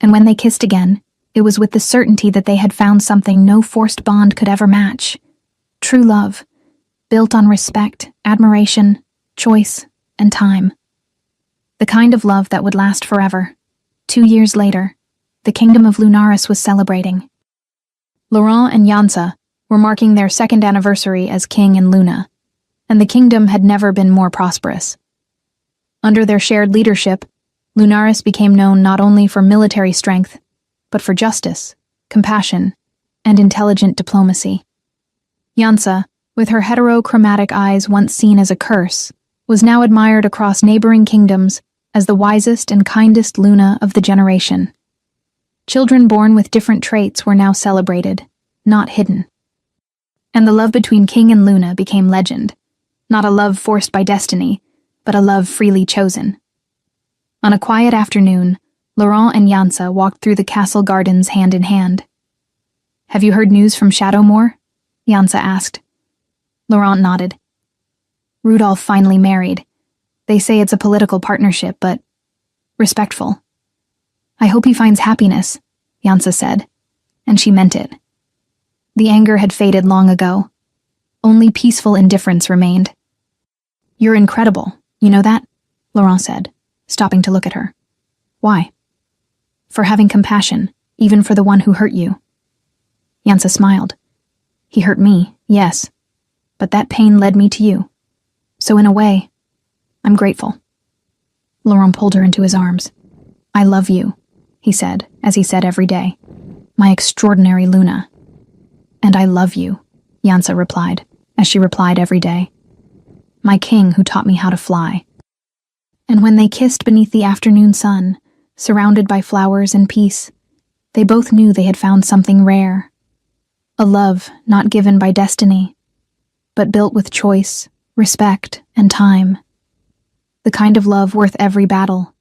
And when they kissed again, it was with the certainty that they had found something no forced bond could ever match. True love, built on respect, admiration, choice, and time. The kind of love that would last forever. 2 years later, the kingdom of Lunaris was celebrating. Laurent and Jansa were marking their 2nd anniversary as king and Luna, and the kingdom had never been more prosperous. Under their shared leadership, Lunaris became known not only for military strength, but for justice, compassion, and intelligent diplomacy. Jansa, with her heterochromatic eyes once seen as a curse, was now admired across neighboring kingdoms as the wisest and kindest Luna of the generation. Children born with different traits were now celebrated, not hidden. And the love between King and Luna became legend, not a love forced by destiny, but a love freely chosen. On a quiet afternoon, Laurent and Jansa walked through the castle gardens hand in hand. "Have you heard news from Shadowmoor?" Jansa asked. Laurent nodded. "Rudolph finally married. They say it's a political partnership, but respectful." "I hope he finds happiness," Jansa said. and she meant it. The anger had faded long ago. Only peaceful indifference remained. "You're incredible, you know that?" Laurent said, stopping to look at her. "Why?" "For having compassion, even for the one who hurt you." Yansa smiled. "He hurt me, yes, but that pain led me to you. So in a way, I'm grateful." Laurent pulled her into his arms. "I love you," he said, as he said every day. "My extraordinary Luna." "And I love you," Yansa replied, as she replied every day. "My king who taught me how to fly." And when they kissed beneath the afternoon sun, surrounded by flowers and peace, they both knew they had found something rare. A love not given by destiny, but built with choice, respect, and time. The kind of love worth every battle,